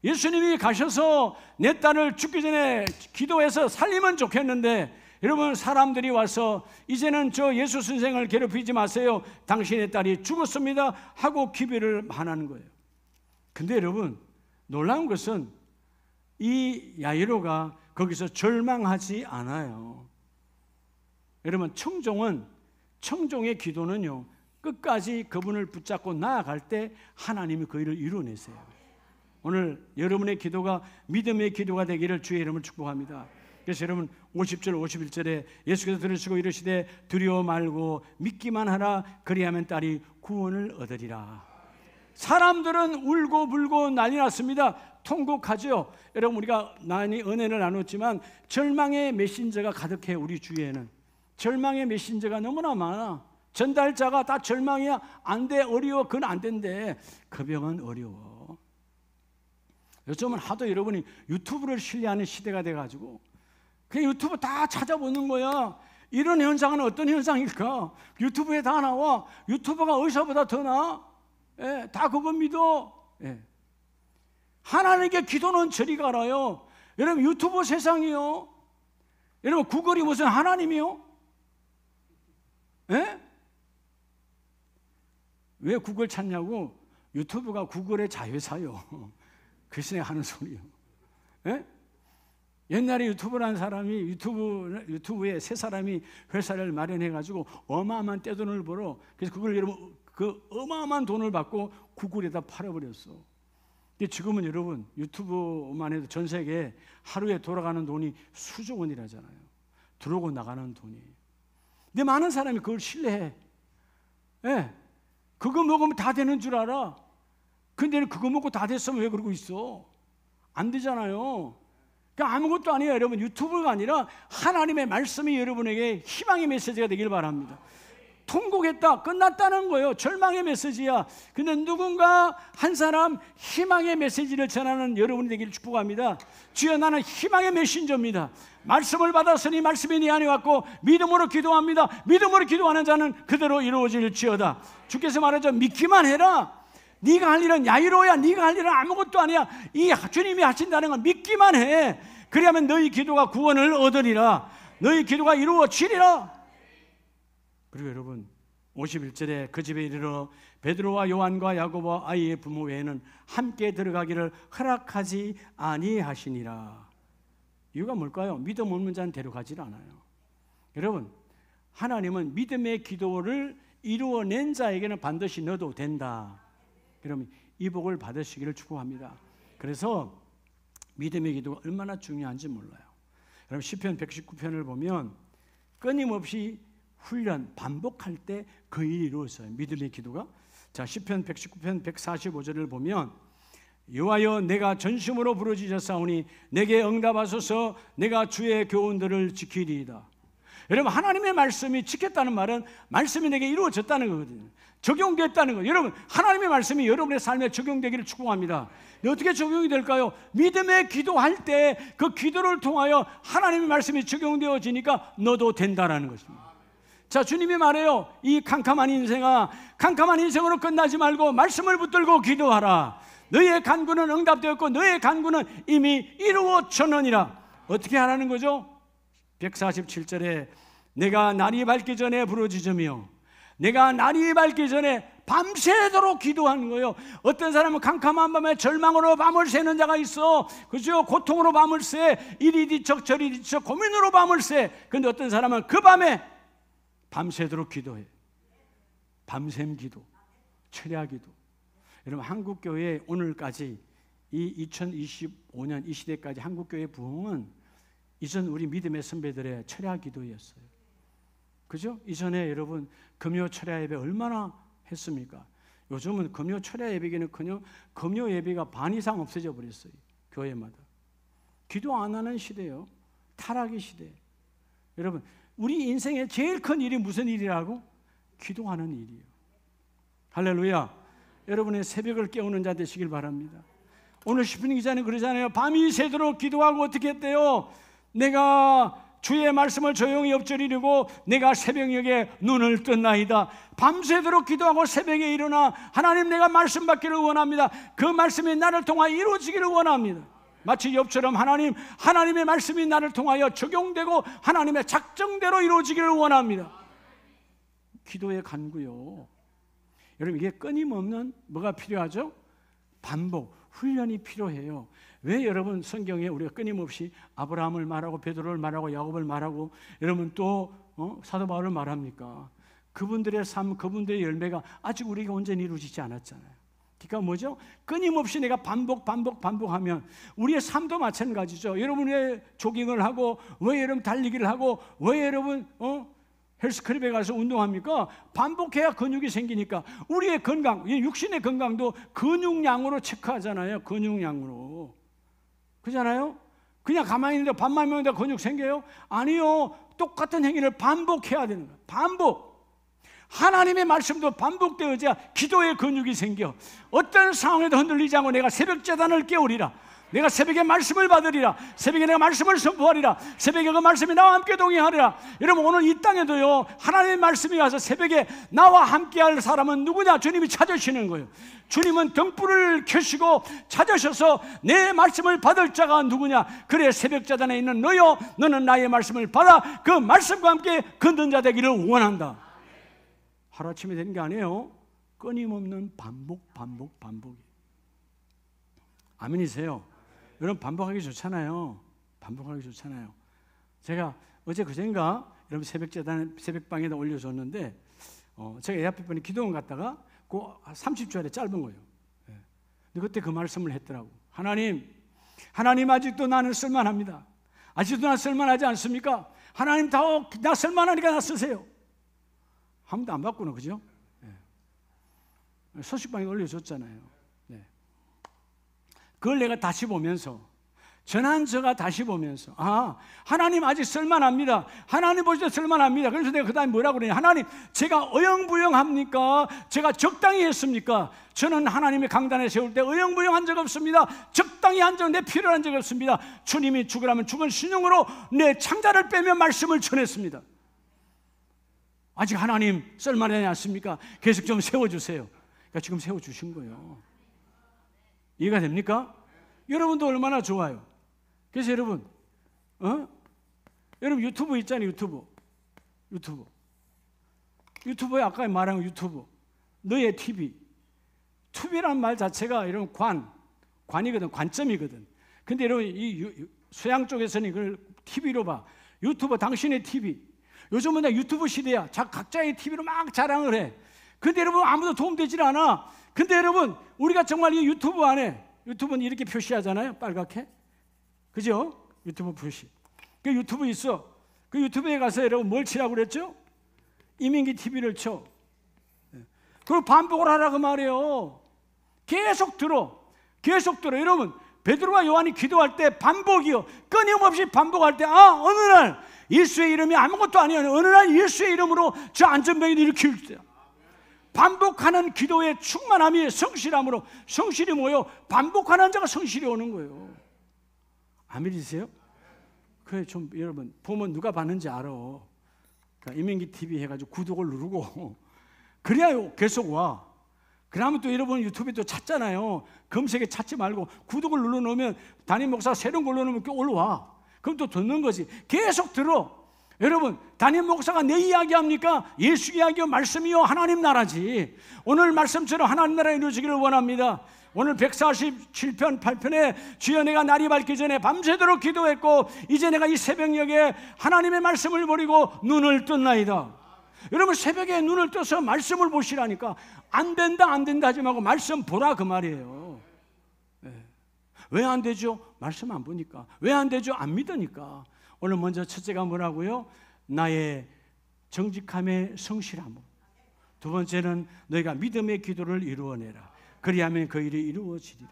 예수님이 가셔서 내 딸을 죽기 전에 기도해서 살리면 좋겠는데 여러분 사람들이 와서 이제는 저 예수 선생을 괴롭히지 마세요. 당신의 딸이 죽었습니다 하고 기별을 하는 거예요. 근데 여러분 놀라운 것은 이 야이로가 거기서 절망하지 않아요. 여러분 청종의 기도는요 끝까지 그분을 붙잡고 나아갈 때 하나님이 그 일을 이루어내세요. 오늘 여러분의 기도가 믿음의 기도가 되기를 주의 이름을 축복합니다. 그래서 여러분 50절 51절에 예수께서 들으시고 이르시되 두려워 말고 믿기만 하라. 그리하면 딸이 구원을 얻으리라. 사람들은 울고 불고 난리 났습니다. 통곡하죠. 여러분 우리가 많이 은혜를 나눴지만 절망의 메신저가 가득해요. 우리 주위에는 절망의 메신저가 너무나 많아. 전달자가 다 절망이야. 안 돼, 어려워. 그건 안 된대. 그 병은 어려워. 요즘은 하도 여러분이 유튜브를 신뢰하는 시대가 돼가지고 그냥 유튜브 다 찾아보는 거야. 이런 현상은 어떤 현상일까? 유튜브에 다 나와. 유튜브가 의사보다 더 나아. 예, 다 그거 믿어. 예. 하나님께 기도는 저리 가라요. 여러분 유튜브 세상이요. 여러분 구글이 무슨 하나님이요? 예? 왜 구글 찾냐고? 유튜브가 구글의 자회사요. 글쎄 하는 소리요. 예? 옛날에 유튜브라는 사람이 유튜브에 세 사람이 회사를 마련해가지고 어마어마한 떼돈을 벌어. 그래서 그걸 여러분 그 어마어마한 돈을 받고 구글에다 팔아버렸어. 근데 지금은 여러분 유튜브만 해도 전 세계에 하루에 돌아가는 돈이 수조 원이라잖아요. 들어오고 나가는 돈이. 근데 많은 사람이 그걸 신뢰해. 예, 그거 먹으면 다 되는 줄 알아. 근데 그거 먹고 다 됐으면 왜 그러고 있어? 안 되잖아요. 그러니까 아무것도 아니에요. 여러분 유튜브가 아니라 하나님의 말씀이 여러분에게 희망의 메시지가 되길 바랍니다. 통곡했다 끝났다는 거예요. 절망의 메시지야. 근데 누군가 한 사람 희망의 메시지를 전하는 여러분이 되기를 축복합니다. 주여 나는 희망의 메신저입니다. 말씀을 받았으니 말씀이 네 안에 왔고 믿음으로 기도합니다. 믿음으로 기도하는 자는 그대로 이루어질지어다. 주께서 말하죠. 믿기만 해라. 네가 할 일은 야이로야. 네가 할 일은 아무것도 아니야. 이 주님이 하신다는 건 믿기만 해. 그리하면 너희 기도가 구원을 얻으리라. 너희 기도가 이루어지리라. 그리고 여러분 51절에 그 집에 이르러 베드로와 요한과 야고보와 아이의 부모 외에는 함께 들어가기를 허락하지 아니하시니라. 이유가 뭘까요? 믿음 없는 자는 데려가질 않아요. 여러분, 하나님은 믿음의 기도를 이루어낸 자에게는 반드시 넣어도 된다. 그러면 이 복을 받으시기를 축복합니다. 그래서 믿음의 기도가 얼마나 중요한지 몰라요. 여러분 시편 119편을 보면 끊임없이 훈련, 반복할 때 그 일이 이루어져요. 믿음의 기도가. 자, 시편 119편 145절을 보면 여호와여 내가 전심으로 부르짖었사오니 내게 응답하소서. 내가 주의 교훈들을 지키리이다. 여러분, 하나님의 말씀이 지켰다는 말은 말씀이 내게 이루어졌다는 거거든요. 적용됐다는 거예요. 여러분, 하나님의 말씀이 여러분의 삶에 적용되기를 축복합니다. 어떻게 적용이 될까요? 믿음의 기도할 때 그 기도를 통하여 하나님의 말씀이 적용되어지니까 너도 된다라는 것입니다. 자, 주님이 말해요. 이 캄캄한 인생아, 캄캄한 인생으로 끝나지 말고 말씀을 붙들고 기도하라. 너의 간구는 응답되었고 너의 간구는 이미 이루어졌느니라. 어떻게 하라는 거죠? 147절에 내가 날이 밝기 전에 부르짖으며, 내가 날이 밝기 전에 밤새도록 기도하는 거예요. 어떤 사람은 캄캄한 밤에 절망으로 밤을 새는 자가 있어. 그죠? 고통으로 밤을 새, 이리 뒤척 저리 뒤척 고민으로 밤을 새. 그런데 어떤 사람은 그 밤에 밤새도록 기도해. 밤샘 기도, 철야 기도. 여러분, 한국교회 오늘까지 이 2025년 이 시대까지 한국교회 부흥은 이전 우리 믿음의 선배들의 철야 기도였어요. 그죠? 이전에 여러분 금요 철야 예배 얼마나 했습니까? 요즘은 금요 철야 예배기는커녕 금요 예배가 반 이상 없어져 버렸어요. 교회마다. 기도 안 하는 시대예요. 타락의 시대. 여러분, 우리 인생의 제일 큰 일이 무슨 일이라고? 기도하는 일이에요. 할렐루야. 여러분의 새벽을 깨우는 자 되시길 바랍니다. 오늘 시편 기자는 그러잖아요. 밤이 새도록 기도하고 어떻게 했대요? 내가 주의 말씀을 조용히 엎드리려고 내가 새벽녘에 눈을 떴나이다. 밤새도록 기도하고 새벽에 일어나 하나님 내가 말씀 받기를 원합니다. 그 말씀이 나를 통하여 이루어지기를 원합니다. 마치 욥처럼 하나님의 말씀이 나를 통하여 적용되고 하나님의 작정대로 이루어지기를 원합니다. 기도의 간구요. 여러분, 이게 끊임없는 뭐가 필요하죠? 반복, 훈련이 필요해요. 왜 여러분 성경에 우리가 끊임없이 아브라함을 말하고 베드로를 말하고 야곱을 말하고 여러분 또 사도 바울을 말합니까? 그분들의 삶, 그분들의 열매가 아직 우리가 온전히 이루어지지 않았잖아요. 그러니까 뭐죠? 끊임없이 내가 반복하면 우리의 삶도 마찬가지죠. 여러분 왜 조깅을 하고, 왜 여러분 달리기를 하고, 왜 여러분 헬스클럽에 가서 운동합니까? 반복해야 근육이 생기니까. 우리의 건강, 육신의 건강도 근육량으로 체크하잖아요. 근육량으로. 그렇잖아요? 그냥 가만히 있는데 밥만 먹는데 근육 생겨요? 아니요. 똑같은 행위를 반복해야 되는 거예요. 반복. 하나님의 말씀도 반복되어야 기도의 근육이 생겨. 어떤 상황에도 흔들리지 않고 내가 새벽 제단을 깨우리라. 내가 새벽에 말씀을 받으리라. 새벽에 내가 말씀을 선포하리라. 새벽에 그 말씀이 나와 함께 동행하리라. 여러분, 오늘 이 땅에도요, 하나님의 말씀이 와서 새벽에 나와 함께할 사람은 누구냐? 주님이 찾으시는 거예요. 주님은 등불을 켜시고 찾으셔서 내 말씀을 받을 자가 누구냐? 그래, 새벽 제단에 있는 너요, 너는 나의 말씀을 받아 그 말씀과 함께 걷는 자 되기를 원한다. 하루아침에 되는 게 아니에요. 끊임없는 반복이. 아멘이세요? 여러분, 반복하기 좋잖아요. 반복하기 좋잖아요. 제가 어제 그젠가 여러분 새벽방에다 올려줬는데 제가 애 앞에 분이 기도원 갔다가 그 30초에 짧은 거예요. 근데 그때 그 말씀을 했더라고. 하나님 아직도 나는 쓸만합니다. 아직도 나 쓸만하지 않습니까? 하나님 나 쓸만하니까 나 쓰세요. 아무도 안 바꾸나, 그죠? 소식방에 올려줬잖아요. 그걸 내가 다시 보면서, 전한저가 다시 보면서, 하나님 아직 쓸만합니다. 하나님 보실 때 쓸만합니다. 그래서 내가 그 다음에 뭐라고 그러냐? 하나님, 제가 어영부영합니까? 제가 적당히 했습니까? 저는 하나님의 강단에 세울 때 어영부영한 적 없습니다. 적당히 한 적, 내 필요한 적 없습니다. 주님이 죽으라면 죽은 신용으로 내 창자를 빼며 말씀을 전했습니다. 아직 하나님 쓸만하지 않습니까? 계속 좀 세워주세요. 그러니까 지금 세워주신 거예요. 이해가 됩니까? 여러분도 얼마나 좋아요. 그래서 여러분, 여러분 유튜브 있잖아요. 유튜브. 유튜브에 아까 말한 유튜브, 너의 TV. TV라는 말 자체가 여러분 관이거든, 관점이거든. 근데 여러분 이 서양 쪽에서는 이걸 TV로 봐. 유튜브 당신의 TV. 요즘은 다 유튜브 시대야. 각자의 TV로 막 자랑을 해. 근데 여러분 아무도 도움되질 않아. 근데 여러분 우리가 정말 이 유튜브 안에, 유튜브는 이렇게 표시하잖아요, 빨갛게. 그죠? 유튜브 표시. 그 유튜브 있어. 그 유튜브에 가서 여러분 뭘 치라고 그랬죠? 이민기 TV를 쳐. 그걸 반복을 하라고 말이에요. 계속 들어. 여러분 베드로와 요한이 기도할 때 반복이요, 끊임없이 반복할 때, 어느 날 예수의 이름이 아무것도 아니에요. 어느 날 예수의 이름으로 저 안전병이 일으킬 때, 반복하는 기도의 충만함이 성실함으로, 성실이 뭐예요? 반복하는 자가 성실이 오는 거예요. 안 믿으세요? 그래, 좀 여러분 보면 누가 봤는지 알아. 그러니까 이민기 TV 해가지고 구독을 누르고 그래야 계속 와. 그러면 또 여러분 유튜브에 또 찾잖아요. 검색에 찾지 말고 구독을 눌러놓으면 담임 목사 새로운 걸 눌러놓으면 올라와. 그럼 또 듣는 거지. 계속 들어. 여러분 담임 목사가 내 이야기 합니까? 예수 이야기요, 말씀이요, 하나님 나라지. 오늘 말씀처럼 하나님 나라 이루어지기를 원합니다. 오늘 147편 8편에 주여 내가 날이 밝기 전에 밤새도록 기도했고 이제 내가 이 새벽녘에 하나님의 말씀을 버리고 눈을 떴나이다. 여러분 새벽에 눈을 떠서 말씀을 보시라니까. 안 된다 하지 말고 말씀 보라 그 말이에요. 왜 안 되죠? 말씀 안 보니까. 왜 안 되죠? 안 믿으니까. 오늘 먼저 첫째가 뭐라고요? 나의 정직함의 성실함. 두 번째는 너희가 믿음의 기도를 이루어내라. 그리하면 그 일이 이루어지리라.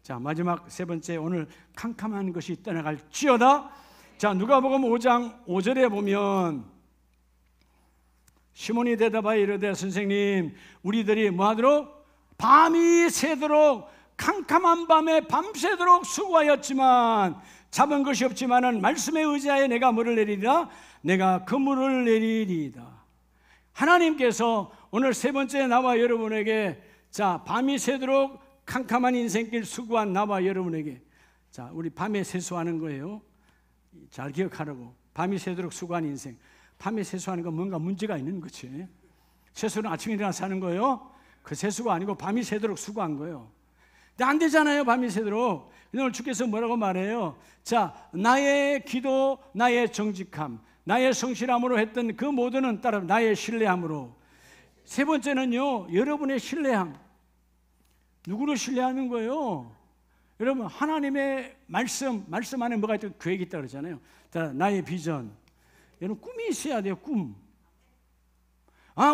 자, 마지막 세 번째, 오늘 캄캄한 것이 떠나갈지어다. 자, 누가복음 5장 5절에 보면 시몬이 대답하여 이르되 선생님, 우리들이 뭐하도록? 밤이 새도록, 캄캄한 밤에 밤새도록 수고하였지만 잡은 것이 없지만은 말씀에 의지하여 내가 뭐를 내리리라? 내가 그물을 내리리이다. 하나님께서 오늘 세 번째 나와 여러분에게, 자, 밤이 새도록 캄캄한 인생길 수고한 나와 여러분에게, 자, 우리 밤에 세수하는 거예요. 잘 기억하라고. 밤이 새도록 수고한 인생. 밤에 세수하는 건 뭔가 문제가 있는 거지. 세수는 아침에 일어나서 하는 거예요. 그 세수가 아니고 밤이 새도록 수고한 거예요. 근데 안 되잖아요, 밤이 새도록. 근데 오늘 주께서 뭐라고 말해요? 자, 나의 기도, 나의 정직함, 나의 성실함으로 했던 그 모든은 따라 나의 신뢰함으로. 세 번째는요, 여러분의 신뢰함. 누구를 신뢰하는 거예요? 여러분 하나님의 말씀 안에 뭐가 있다고 계획이 있다고 그러잖아요. 자, 나의 비전. 여러분 꿈이 있어야 돼요. 꿈.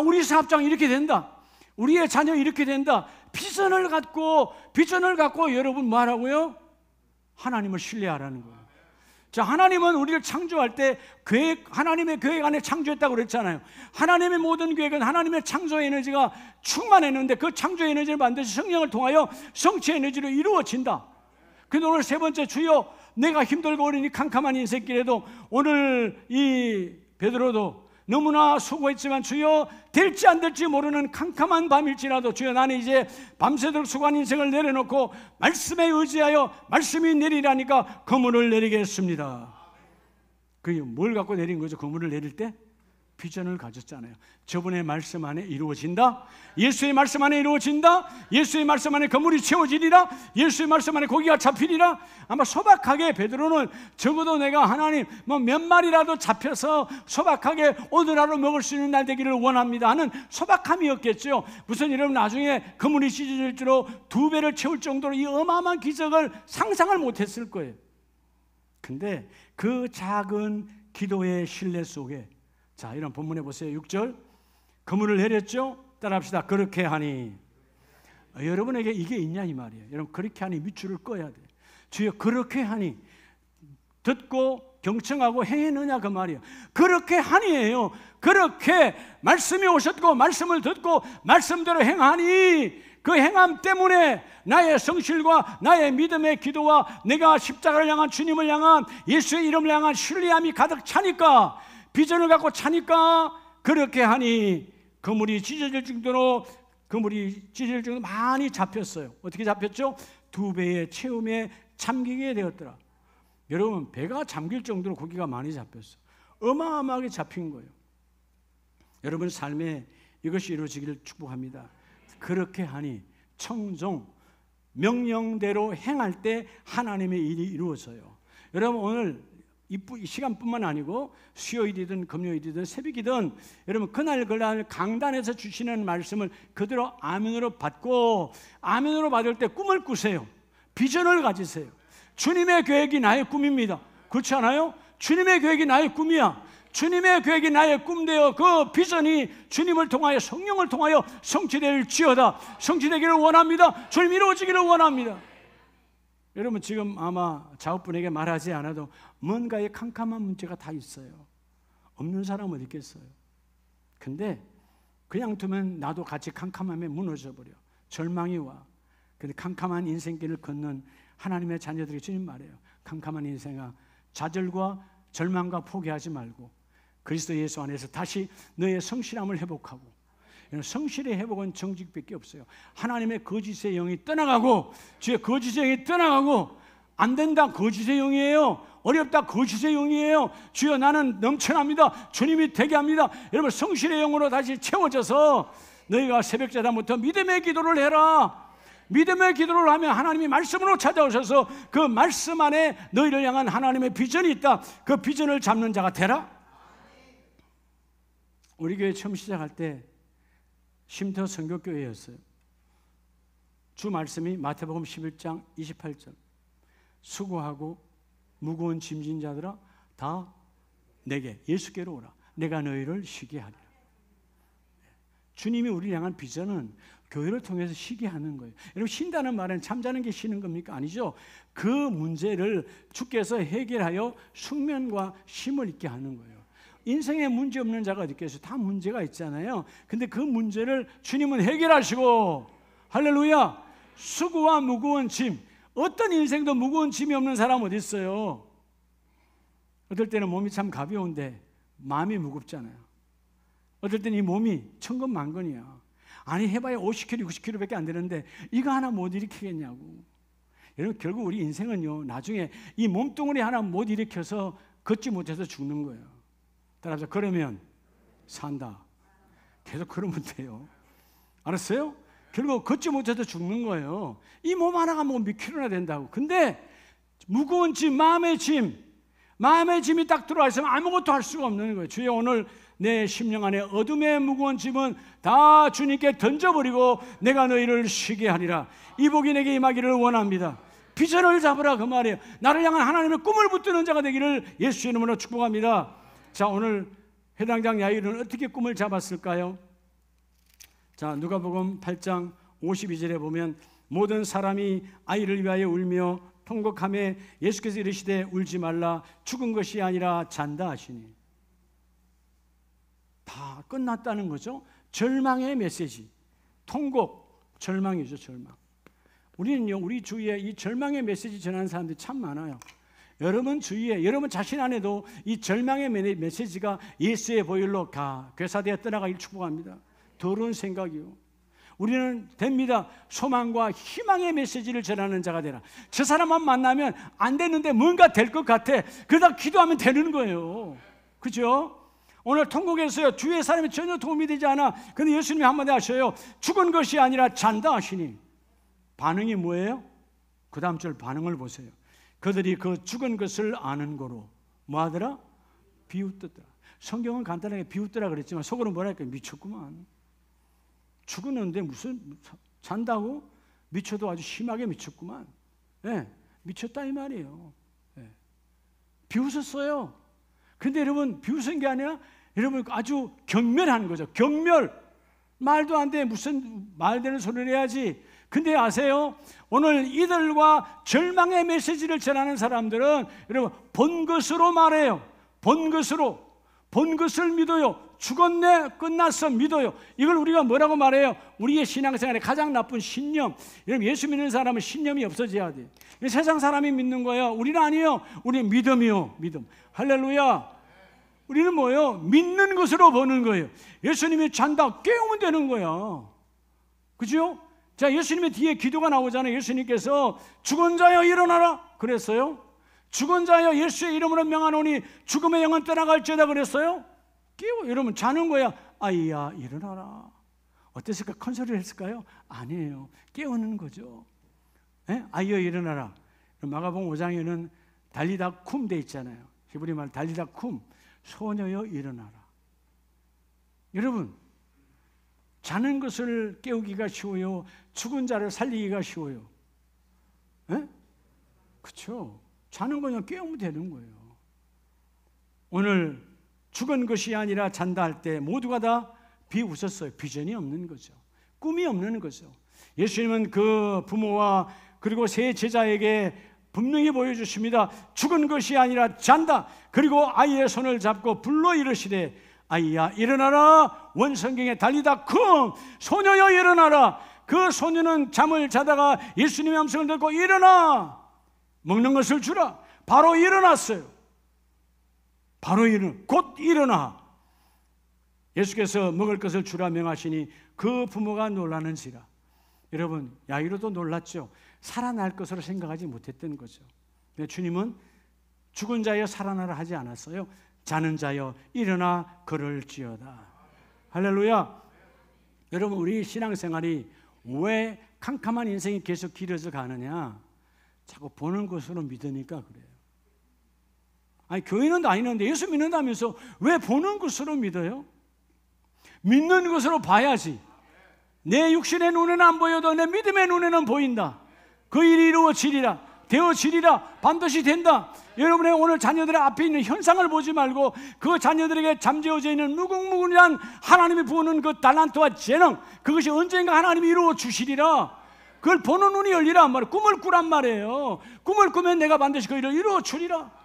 우리 사업장 이렇게 된다. 우리의 자녀 이렇게 된다. 비전을 갖고 여러분 뭐 하라고요? 하나님을 신뢰하라는 거예요. 자, 하나님은 우리를 창조할 때 하나님의 계획 안에 창조했다고 그랬잖아요. 하나님의 모든 계획은 하나님의 창조 에너지가 충만했는데 그 창조 에너지를 반드시 성령을 통하여 성취 에너지로 이루어진다. 그런데 오늘 세 번째, 주여 내가 힘들고 어려니 캄캄한 인생길에도 오늘 이 베드로도 너무나 수고했지만 주여 될지 안 될지 모르는 캄캄한 밤일지라도 주여 나는 이제 밤새도록 수고한 인생을 내려놓고 말씀에 의지하여 말씀이 내리라니까 그물을 내리겠습니다. 그게 뭘 갖고 내린 거죠? 그물을 내릴 때? 비전을 가졌잖아요. 저분의 말씀 안에 이루어진다. 예수의 말씀 안에 이루어진다. 예수의 말씀 안에 그물이 채워지리라. 예수의 말씀 안에 고기가 잡히리라. 아마 소박하게 베드로는 적어도 내가 하나님 몇 마리라도 잡혀서 소박하게 오늘 하루 먹을 수 있는 날 되기를 원합니다 하는 소박함이었겠죠. 무슨 여러분 나중에 그물이 찢어질 줄로 2배를 채울 정도로 이 어마어마한 기적을 상상을 못했을 거예요. 근데 그 작은 기도의 신뢰 속에, 자, 이런 본문에 보세요. 6절. 그물을 내렸죠? 따라합시다. 그렇게 하니. 여러분에게 이게 있냐 이 말이에요. 여러분 그렇게 하니 밑줄을 꺼야 돼요. 주여 그렇게 하니. 듣고 경청하고 행했느냐 그 말이에요. 그렇게 하니예요. 그렇게 말씀이 오셨고 말씀을 듣고 말씀대로 행하니 그 행함 때문에 나의 성실과 나의 믿음의 기도와 내가 십자가를 향한 주님을 향한 예수의 이름을 향한 신뢰함이 가득 차니까, 비전을 갖고 차니까 그렇게 하니 그물이 찢어질 정도로 많이 잡혔어요. 어떻게 잡혔죠? 2배의 체험에 잠기게 되었더라. 여러분 배가 잠길 정도로 고기가 많이 잡혔어요. 어마어마하게 잡힌 거예요. 여러분 삶에 이것이 이루어지기를 축복합니다. 그렇게 하니 청종 명령대로 행할 때 하나님의 일이 이루어져요. 여러분 오늘 이 시간뿐만 아니고 수요일이든 금요일이든 새벽이든 여러분 그날 강단에서 주시는 말씀을 그대로 아멘으로 받고 아멘으로 받을 때 꿈을 꾸세요. 비전을 가지세요. 주님의 계획이 나의 꿈입니다. 그렇지 않아요? 주님의 계획이 나의 꿈이야. 주님의 계획이 나의 꿈되어 그 비전이 주님을 통하여 성령을 통하여 성취될지어다. 성취되기를 원합니다. 주님 이루어지기를 원합니다. 여러분 지금 아마 자업분에게 말하지 않아도 뭔가에 캄캄한 문제가 다 있어요. 없는 사람 어디 있겠어요? 근데 그냥 두면 나도 같이 캄캄함에 무너져버려. 절망이 와. 근데 캄캄한 인생길을 걷는 하나님의 자녀들이 주님 말해요. 캄캄한 인생아 좌절과 절망과 포기하지 말고 그리스도 예수 안에서 다시 너의 성실함을 회복하고, 성실의 회복은 정직밖에 없어요. 하나님의 거짓의 영이 떠나가고, 주의 거짓의 영이 떠나가고, 안 된다 거짓의 영이에요. 어렵다 거짓의 영이에요. 주여 나는 넘쳐납니다. 주님이 되게 합니다. 여러분 성실의 영으로 다시 채워져서 너희가 새벽자단부터 믿음의 기도를 해라. 믿음의 기도를 하면 하나님이 말씀으로 찾아오셔서 그 말씀 안에 너희를 향한 하나님의 비전이 있다. 그 비전을 잡는 자가 되라. 우리 교회 처음 시작할 때 쉼터 선교교회였어요. 주 말씀이 마태복음 11장 28절 수고하고 무거운 짐진 자들아 다 내게 예수께로 오라. 내가 너희를 쉬게 하리라. 주님이 우리를 향한 비전은 교회를 통해서 쉬게 하는 거예요. 여러분 쉰다는 말은 잠자는 게 쉬는 겁니까? 아니죠. 그 문제를 주께서 해결하여 숙면과 쉼을 있게 하는 거예요. 인생에 문제 없는 자가 어디 있겠어요? 다 문제가 있잖아요. 근데 그 문제를 주님은 해결하시고, 할렐루야, 수고와 무거운 짐. 어떤 인생도 무거운 짐이 없는 사람 어디 있어요? 어떨 때는 몸이 참 가벼운데 마음이 무겁잖아요. 어떨 때는 이 몸이 천근만근이야. 아니 해봐야 50kg, 60kg밖에 안 되는데 이거 하나 못 일으키겠냐고. 여러분 결국 우리 인생은요 나중에 이 몸뚱어리 하나 못 일으켜서 걷지 못해서 죽는 거예요. 따라서 그러면 산다. 계속 그러면 돼요. 알았어요? 결국 걷지 못해서 죽는 거예요. 이 몸 하나가 뭐 몇 킬로나 된다고. 근데 무거운 짐, 마음의 짐이 딱 들어와 있으면 아무것도 할 수가 없는 거예요. 주여 오늘 내 심령 안에 어둠의 무거운 짐은 다 주님께 던져버리고 내가 너희를 쉬게 하리라. 이 복이 내게 임하기를 원합니다. 비전을 잡으라 그 말이에요. 나를 향한 하나님의 꿈을 붙드는 자가 되기를 예수 이름으로 축복합니다. 자, 오늘 회당장 야일은 어떻게 꿈을 잡았을까요? 자, 누가복음 8장 52절에 보면 모든 사람이 아이를 위하여 울며 통곡하며 예수께서 이르시되 울지 말라 죽은 것이 아니라 잔다 하시니. 다 끝났다는 거죠. 절망의 메시지. 통곡, 절망이죠. 절망. 우리는요 우리 주위에 이 절망의 메시지 전하는 사람들이 참 많아요. 여러분 주위에 여러분 자신 안에도 이 절망의 메시지가 예수의 보혈로 괴사되어 떠나가길 축복합니다. 더러운 생각이요. 우리는 됩니다. 소망과 희망의 메시지를 전하는 자가 되라. 저 사람만 만나면 안 되는데 뭔가 될 것 같아. 그러다 기도하면 되는 거예요. 그죠? 오늘 통곡에서요 주위의 사람이 전혀 도움이 되지 않아. 근데 예수님이 한마디 하셔요. 죽은 것이 아니라 잔다 하시니. 반응이 뭐예요? 그 다음 절 반응을 보세요. 그들이 그 죽은 것을 아는 거로 뭐 하더라? 비웃더라. 성경은 간단하게 비웃더라 그랬지만 속으로 뭐랄까? 미쳤구만. 죽었는데 무슨 잔다고? 미쳐도 아주 심하게 미쳤구만. 네, 미쳤다 이 말이에요. 네. 비웃었어요. 근데 여러분 비웃은 게 아니라 여러분 아주 경멸한 거죠. 경멸. 말도 안 돼. 무슨 말 되는 소리를 해야지. 근데 아세요? 오늘 이들과 절망의 메시지를 전하는 사람들은 여러분 본 것으로 말해요. 본 것을 믿어요. 죽었네, 끝났어, 믿어요. 이걸 우리가 뭐라고 말해요? 우리의 신앙생활의 가장 나쁜 신념. 여러분 예수 믿는 사람은 신념이 없어져야 돼. 세상 사람이 믿는 거예요. 우리는 아니에요. 우리는 믿음이요. 믿음. 할렐루야. 우리는 뭐예요? 믿는 것으로 보는 거예요. 예수님이 잔다 깨우면 되는 거야. 그죠? 자, 예수님의 뒤에 기도가 나오잖아요. 예수님께서 죽은 자여 일어나라 그랬어요. 죽은 자여 예수의 이름으로 명하노니 죽음의 영은 떠나갈지어다 그랬어요. 깨워. 여러분 자는 거야. 아이야 일어나라. 어땠을까? 큰 소리를 했을까요? 아니에요. 깨우는 거죠. 아이야 일어나라. 마가복음 5장에는 달리다 쿰 돼 있잖아요. 히브리 말 달리다 쿰, 소녀여 일어나라. 여러분, 자는 것을 깨우기가 쉬워요? 죽은 자를 살리기가 쉬워요? 그렇죠. 자는 거는 깨우면 되는 거예요. 오늘 죽은 것이 아니라 잔다 할 때 모두가 다 비웃었어요. 비전이 없는 거죠. 꿈이 없는 거죠. 예수님은 그 부모와 그리고 세 제자에게 분명히 보여주십니다. 죽은 것이 아니라 잔다. 그리고 아이의 손을 잡고 불러 이르시되 아이야 일어나라. 원성경에 달리다 쿵 소녀여 일어나라. 그 소녀는 잠을 자다가 예수님의 음성을 듣고 일어나 먹는 것을 주라. 바로 일어났어요. 곧 일어나. 예수께서 먹을 것을 주라 명하시니 그 부모가 놀라는지라. 여러분, 야이로도 놀랐죠. 살아날 것으로 생각하지 못했던 거죠. 주님은 죽은 자여 살아나라 하지 않았어요. 자는 자여 일어나 걸을지어다. 할렐루야. 여러분, 우리 신앙생활이 왜 캄캄한 인생이 계속 길어져 가느냐? 자꾸 보는 것으로 믿으니까 그래요. 아니, 교회는 다니는데 예수 믿는다면서 왜 보는 것으로 믿어요? 믿는 것으로 봐야지. 내 육신의 눈에는 안 보여도 내 믿음의 눈에는 보인다. 그 일이 이루어지리라. 되어지리라. 반드시 된다. 여러분의 오늘 자녀들의 앞에 있는 현상을 보지 말고 그 자녀들에게 잠재워져 있는 무궁무진한 하나님이 부어놓은 그 달란트와 재능, 그것이 언젠가 하나님이 이루어 주시리라. 그걸 보는 눈이 열리란 말이에요. 꿈을 꾸란 말이에요. 꿈을 꾸면 내가 반드시 그 일을 이루어 주리라.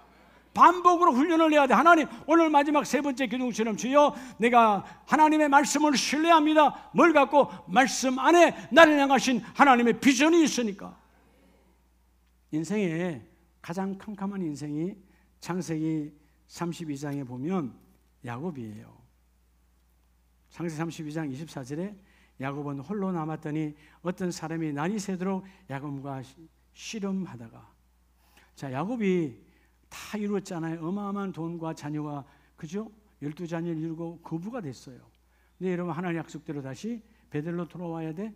반복으로 훈련을 해야 돼. 하나님, 오늘 마지막 세 번째 기도처럼 주여, 내가 하나님의 말씀을 신뢰합니다. 뭘 갖고? 말씀 안에 나를 향하신 하나님의 비전이 있으니까. 인생에 가장 캄캄한 인생이 창세기 32장에 보면 야곱이에요. 창세기 32장 24절에 야곱은 홀로 남았더니 어떤 사람이 날이 새도록 야곱과 씨름하다가, 자, 야곱이 다 이루었잖아요. 어마어마한 돈과 자녀와, 그죠? 12자녀를 이루고 거부가 됐어요. 근데 여러분, 하나님 약속대로 다시 베들로 돌아와야 돼.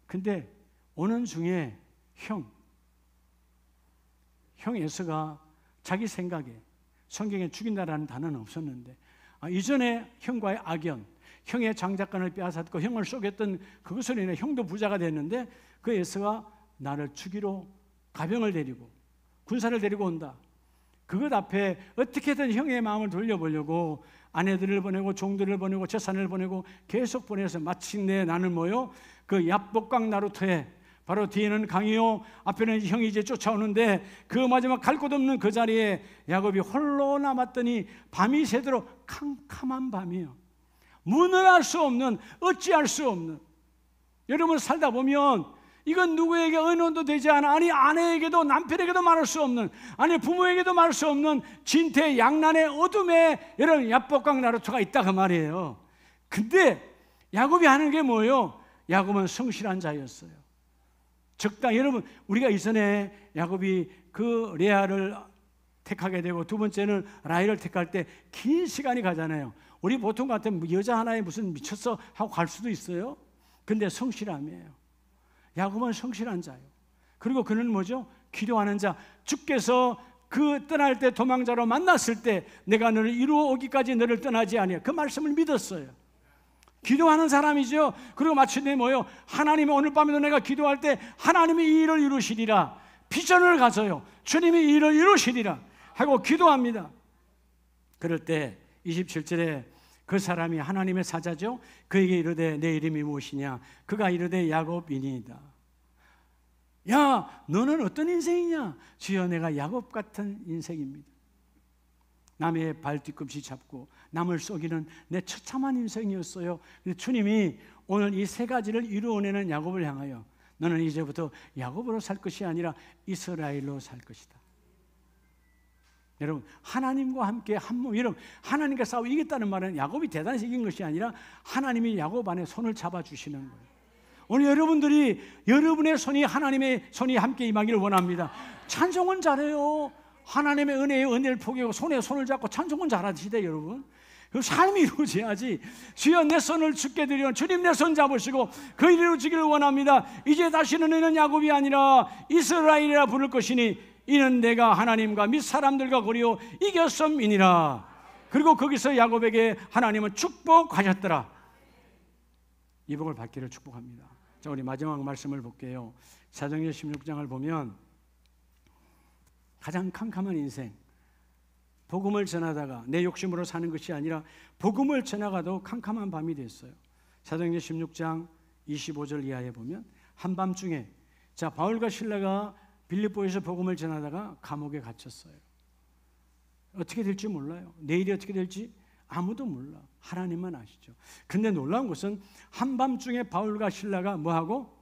근데 오는 중에 형 에서가 자기 생각에, 성경에 죽인다라는 단어는 없었는데, 이전에 형과의 악연, 형의 장자권을 빼앗았고 형을 속였던 그것으로 인해 형도 부자가 됐는데, 그 에서가 나를 죽이러 가병을 데리고 군사를 데리고 온다. 그것 앞에 어떻게든 형의 마음을 돌려보려고 아내들을 보내고 종들을 보내고 재산을 보내고 계속 보내서 마침내 나는 뭐요? 그 야복강 나루터에, 바로 뒤에는 강이요 앞에는 형이 이제 쫓아오는데, 그 마지막 갈 곳 없는 그 자리에 야곱이 홀로 남았더니 밤이 새도록 캄캄한 밤이에요. 문을 알 수 없는, 어찌할 수 없는. 여러분, 살다 보면 이건 누구에게 의논도 되지 않아. 아니, 아내에게도 남편에게도 말할 수 없는, 아니 부모에게도 말할 수 없는 진퇴양난의 어둠에 여러분 야복강 나루터가 있다 그 말이에요. 근데 야곱이 하는 게 뭐예요? 야곱은 성실한 자였어요. 적당히. 여러분, 우리가 이전에 야곱이 그 레아를 택하게 되고 두 번째는 라헬을 택할 때 긴 시간이 가잖아요. 우리 보통 같으면 여자 하나에 무슨 미쳤어 하고 갈 수도 있어요. 근데 성실함이에요. 야곱은 성실한 자예요. 그리고 그는 뭐죠? 기도하는 자. 주께서 그 떠날 때 도망자로 만났을 때 내가 너를 이루어 오기까지 너를 떠나지 아니야. 그 말씀을 믿었어요. 기도하는 사람이죠. 그리고 마침내 뭐요? 하나님이 오늘 밤에도 내가 기도할 때 하나님이 이 일을 이루시리라. 비전을 가져요. 주님이 이 일을 이루시리라 하고 기도합니다. 그럴 때 27절에 그 사람이 하나님의 사자죠. 그에게 이르되 내 이름이 무엇이냐? 그가 이르되 야곱이니이다. 야, 너는 어떤 인생이냐? 주여, 내가 야곱 같은 인생입니다. 남의 발 뒤꿈치 잡고 남을 속이는 내 처참한 인생이었어요. 근데 주님이 오늘 이 세 가지를 이루어내는 야곱을 향하여 너는 이제부터 야곱으로 살 것이 아니라 이스라엘로 살 것이다. 여러분, 하나님과 함께 한 몸. 여러분, 하나님과 싸워 이겼다는 말은 야곱이 대단히 이긴 것이 아니라 하나님이 야곱 안에 손을 잡아주시는 거예요. 오늘 여러분들이, 여러분의 손이, 하나님의 손이 함께 임하기를 원합니다. 찬송은 잘해요. 하나님의 은혜의 은혜를 포기하고 손에 손을 잡고 찬송은 잘하시대. 여러분, 그 삶이 이루어져야지. 주여 내 손을 주께 드리오. 주님 내 손 잡으시고 그 일 이루어지기를 원합니다. 이제 다시는 너희는 야곱이 아니라 이스라엘이라 부를 것이니 이는 내가 하나님과 및 사람들과 거리어 이겼음이니라. 그리고 거기서 야곱에게 하나님은 축복하셨더라. 이 복을 받기를 축복합니다. 자, 우리 마지막 말씀을 볼게요. 사도행전 16장을 보면 가장 캄캄한 인생, 복음을 전하다가 내 욕심으로 사는 것이 아니라 복음을 전하가도 캄캄한 밤이 됐어요. 사도행전 16장 25절 이하에 보면 한밤중에 자, 바울과 실라가 빌립보에서 복음을 전하다가 감옥에 갇혔어요. 어떻게 될지 몰라요. 내일이 어떻게 될지 아무도 몰라. 하나님만 아시죠. 근데 놀라운 것은 한밤중에 바울과 실라가 뭐하고?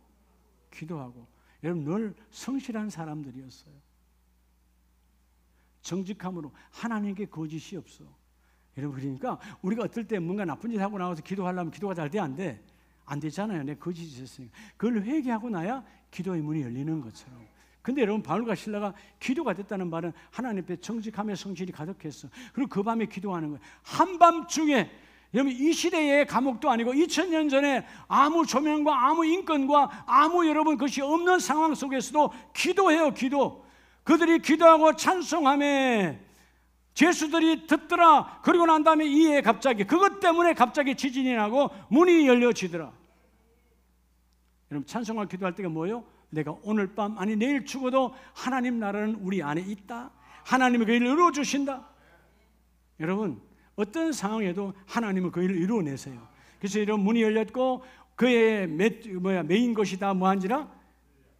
기도하고. 여러분 늘 성실한 사람들이었어요. 정직함으로 하나님께 거짓이 없어. 여러분 그러니까 우리가 어떨 때 뭔가 나쁜 짓 하고 나와서 기도하려면 기도가 잘 돼? 안 돼? 안 되잖아요. 내 거짓이 있었으니까. 그걸 회개하고 나야 기도의 문이 열리는 것처럼. 근데 여러분 바울과 실라가 기도가 됐다는 말은 하나님 앞에 정직함의 성실이 가득했어. 그리고 그 밤에 기도하는 거예요. 한밤중에. 여러분 이 시대의 감옥도 아니고 2000년 전에 아무 조명과 아무 인권과 아무 여러분 것이 없는 상황 속에서도 기도해요. 기도. 그들이 기도하고 찬송하며 죄수들이 듣더라. 그리고 난 다음에 이에 갑자기 그것 때문에 갑자기 지진이 나고 문이 열려지더라. 여러분 찬송하고 기도할 때가 뭐예요? 내가 오늘 밤 아니 내일 죽어도 하나님 나라는 우리 안에 있다. 하나님이 그 일을 이루어 주신다. 여러분 어떤 상황에도 하나님은 그 일을 이루어내세요. 그래서 이런 문이 열렸고 그의 메인 것이다 뭐한지라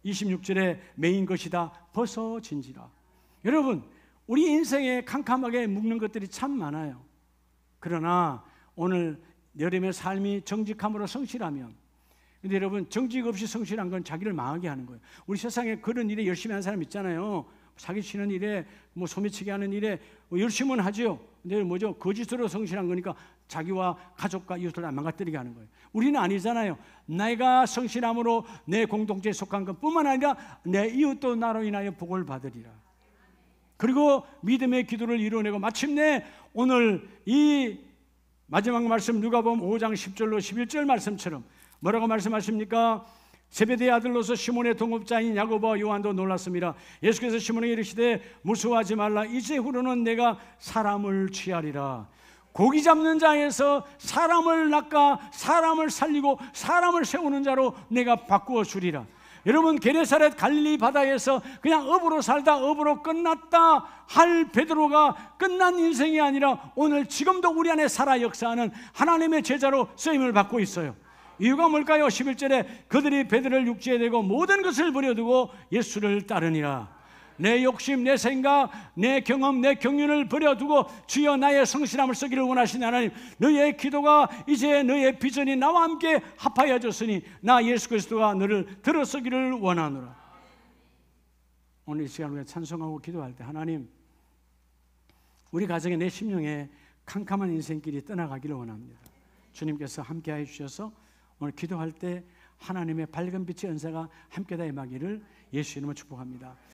26절에 메인 것이다 벗어진지라. 여러분 우리 인생에 캄캄하게 묶는 것들이 참 많아요. 그러나 오늘 여러분의 삶이 정직함으로 성실하면, 근데 여러분 정직 없이 성실한 건 자기를 망하게 하는 거예요. 우리 세상에 그런 일에 열심히 하는 사람 있잖아요. 사기치는 일에 뭐 소매치기 하는 일에 열심은 하죠. 근데 뭐죠? 거짓으로 성실한 거니까 자기와 가족과 이웃을 다 망가뜨리게 하는 거예요. 우리는 아니잖아요. 내가 성실함으로 내 공동체에 속한 것뿐만 아니라 내 이웃도 나로 인하여 복을 받으리라. 그리고 믿음의 기도를 이루어내고 마침내 오늘 이 마지막 말씀 누가복음 5장 10절로 11절 말씀처럼 뭐라고 말씀하십니까? 세베대의 아들로서 시몬의 동업자인 야고보와 요한도 놀랐습니다. 예수께서 시몬에게 이르시되 무서워하지 말라. 이제후로는 내가 사람을 취하리라. 고기 잡는 자에서 사람을 낚아 사람을 살리고 사람을 세우는 자로 내가 바꾸어 주리라. 여러분 게네사렛 갈릴리 바다에서 그냥 업으로 살다 업으로 끝났다 할 베드로가 끝난 인생이 아니라 오늘 지금도 우리 안에 살아 역사하는 하나님의 제자로 쓰임을 받고 있어요. 이유가 뭘까요? 11절에 그들이 베드로를 육지에 대고 모든 것을 버려두고 예수를 따르니라. 내 욕심, 내 생각, 내 경험, 내 경륜을 버려두고 주여 나의 성실함을 쓰기를 원하시는 하나님, 너의 기도가 이제 너의 비전이 나와 함께 합하여졌으니 나 예수 그리스도가 너를 들어서기를 원하노라. 오늘 이 시간 우리가 찬송하고 기도할 때 하나님 우리 가정의 내 심령에 캄캄한 인생길이 떠나가기를 원합니다. 주님께서 함께하여 주셔서 오늘 기도할 때 하나님의 밝은 빛의 은사가 함께 다 임하기를 예수 이름으로 축복합니다.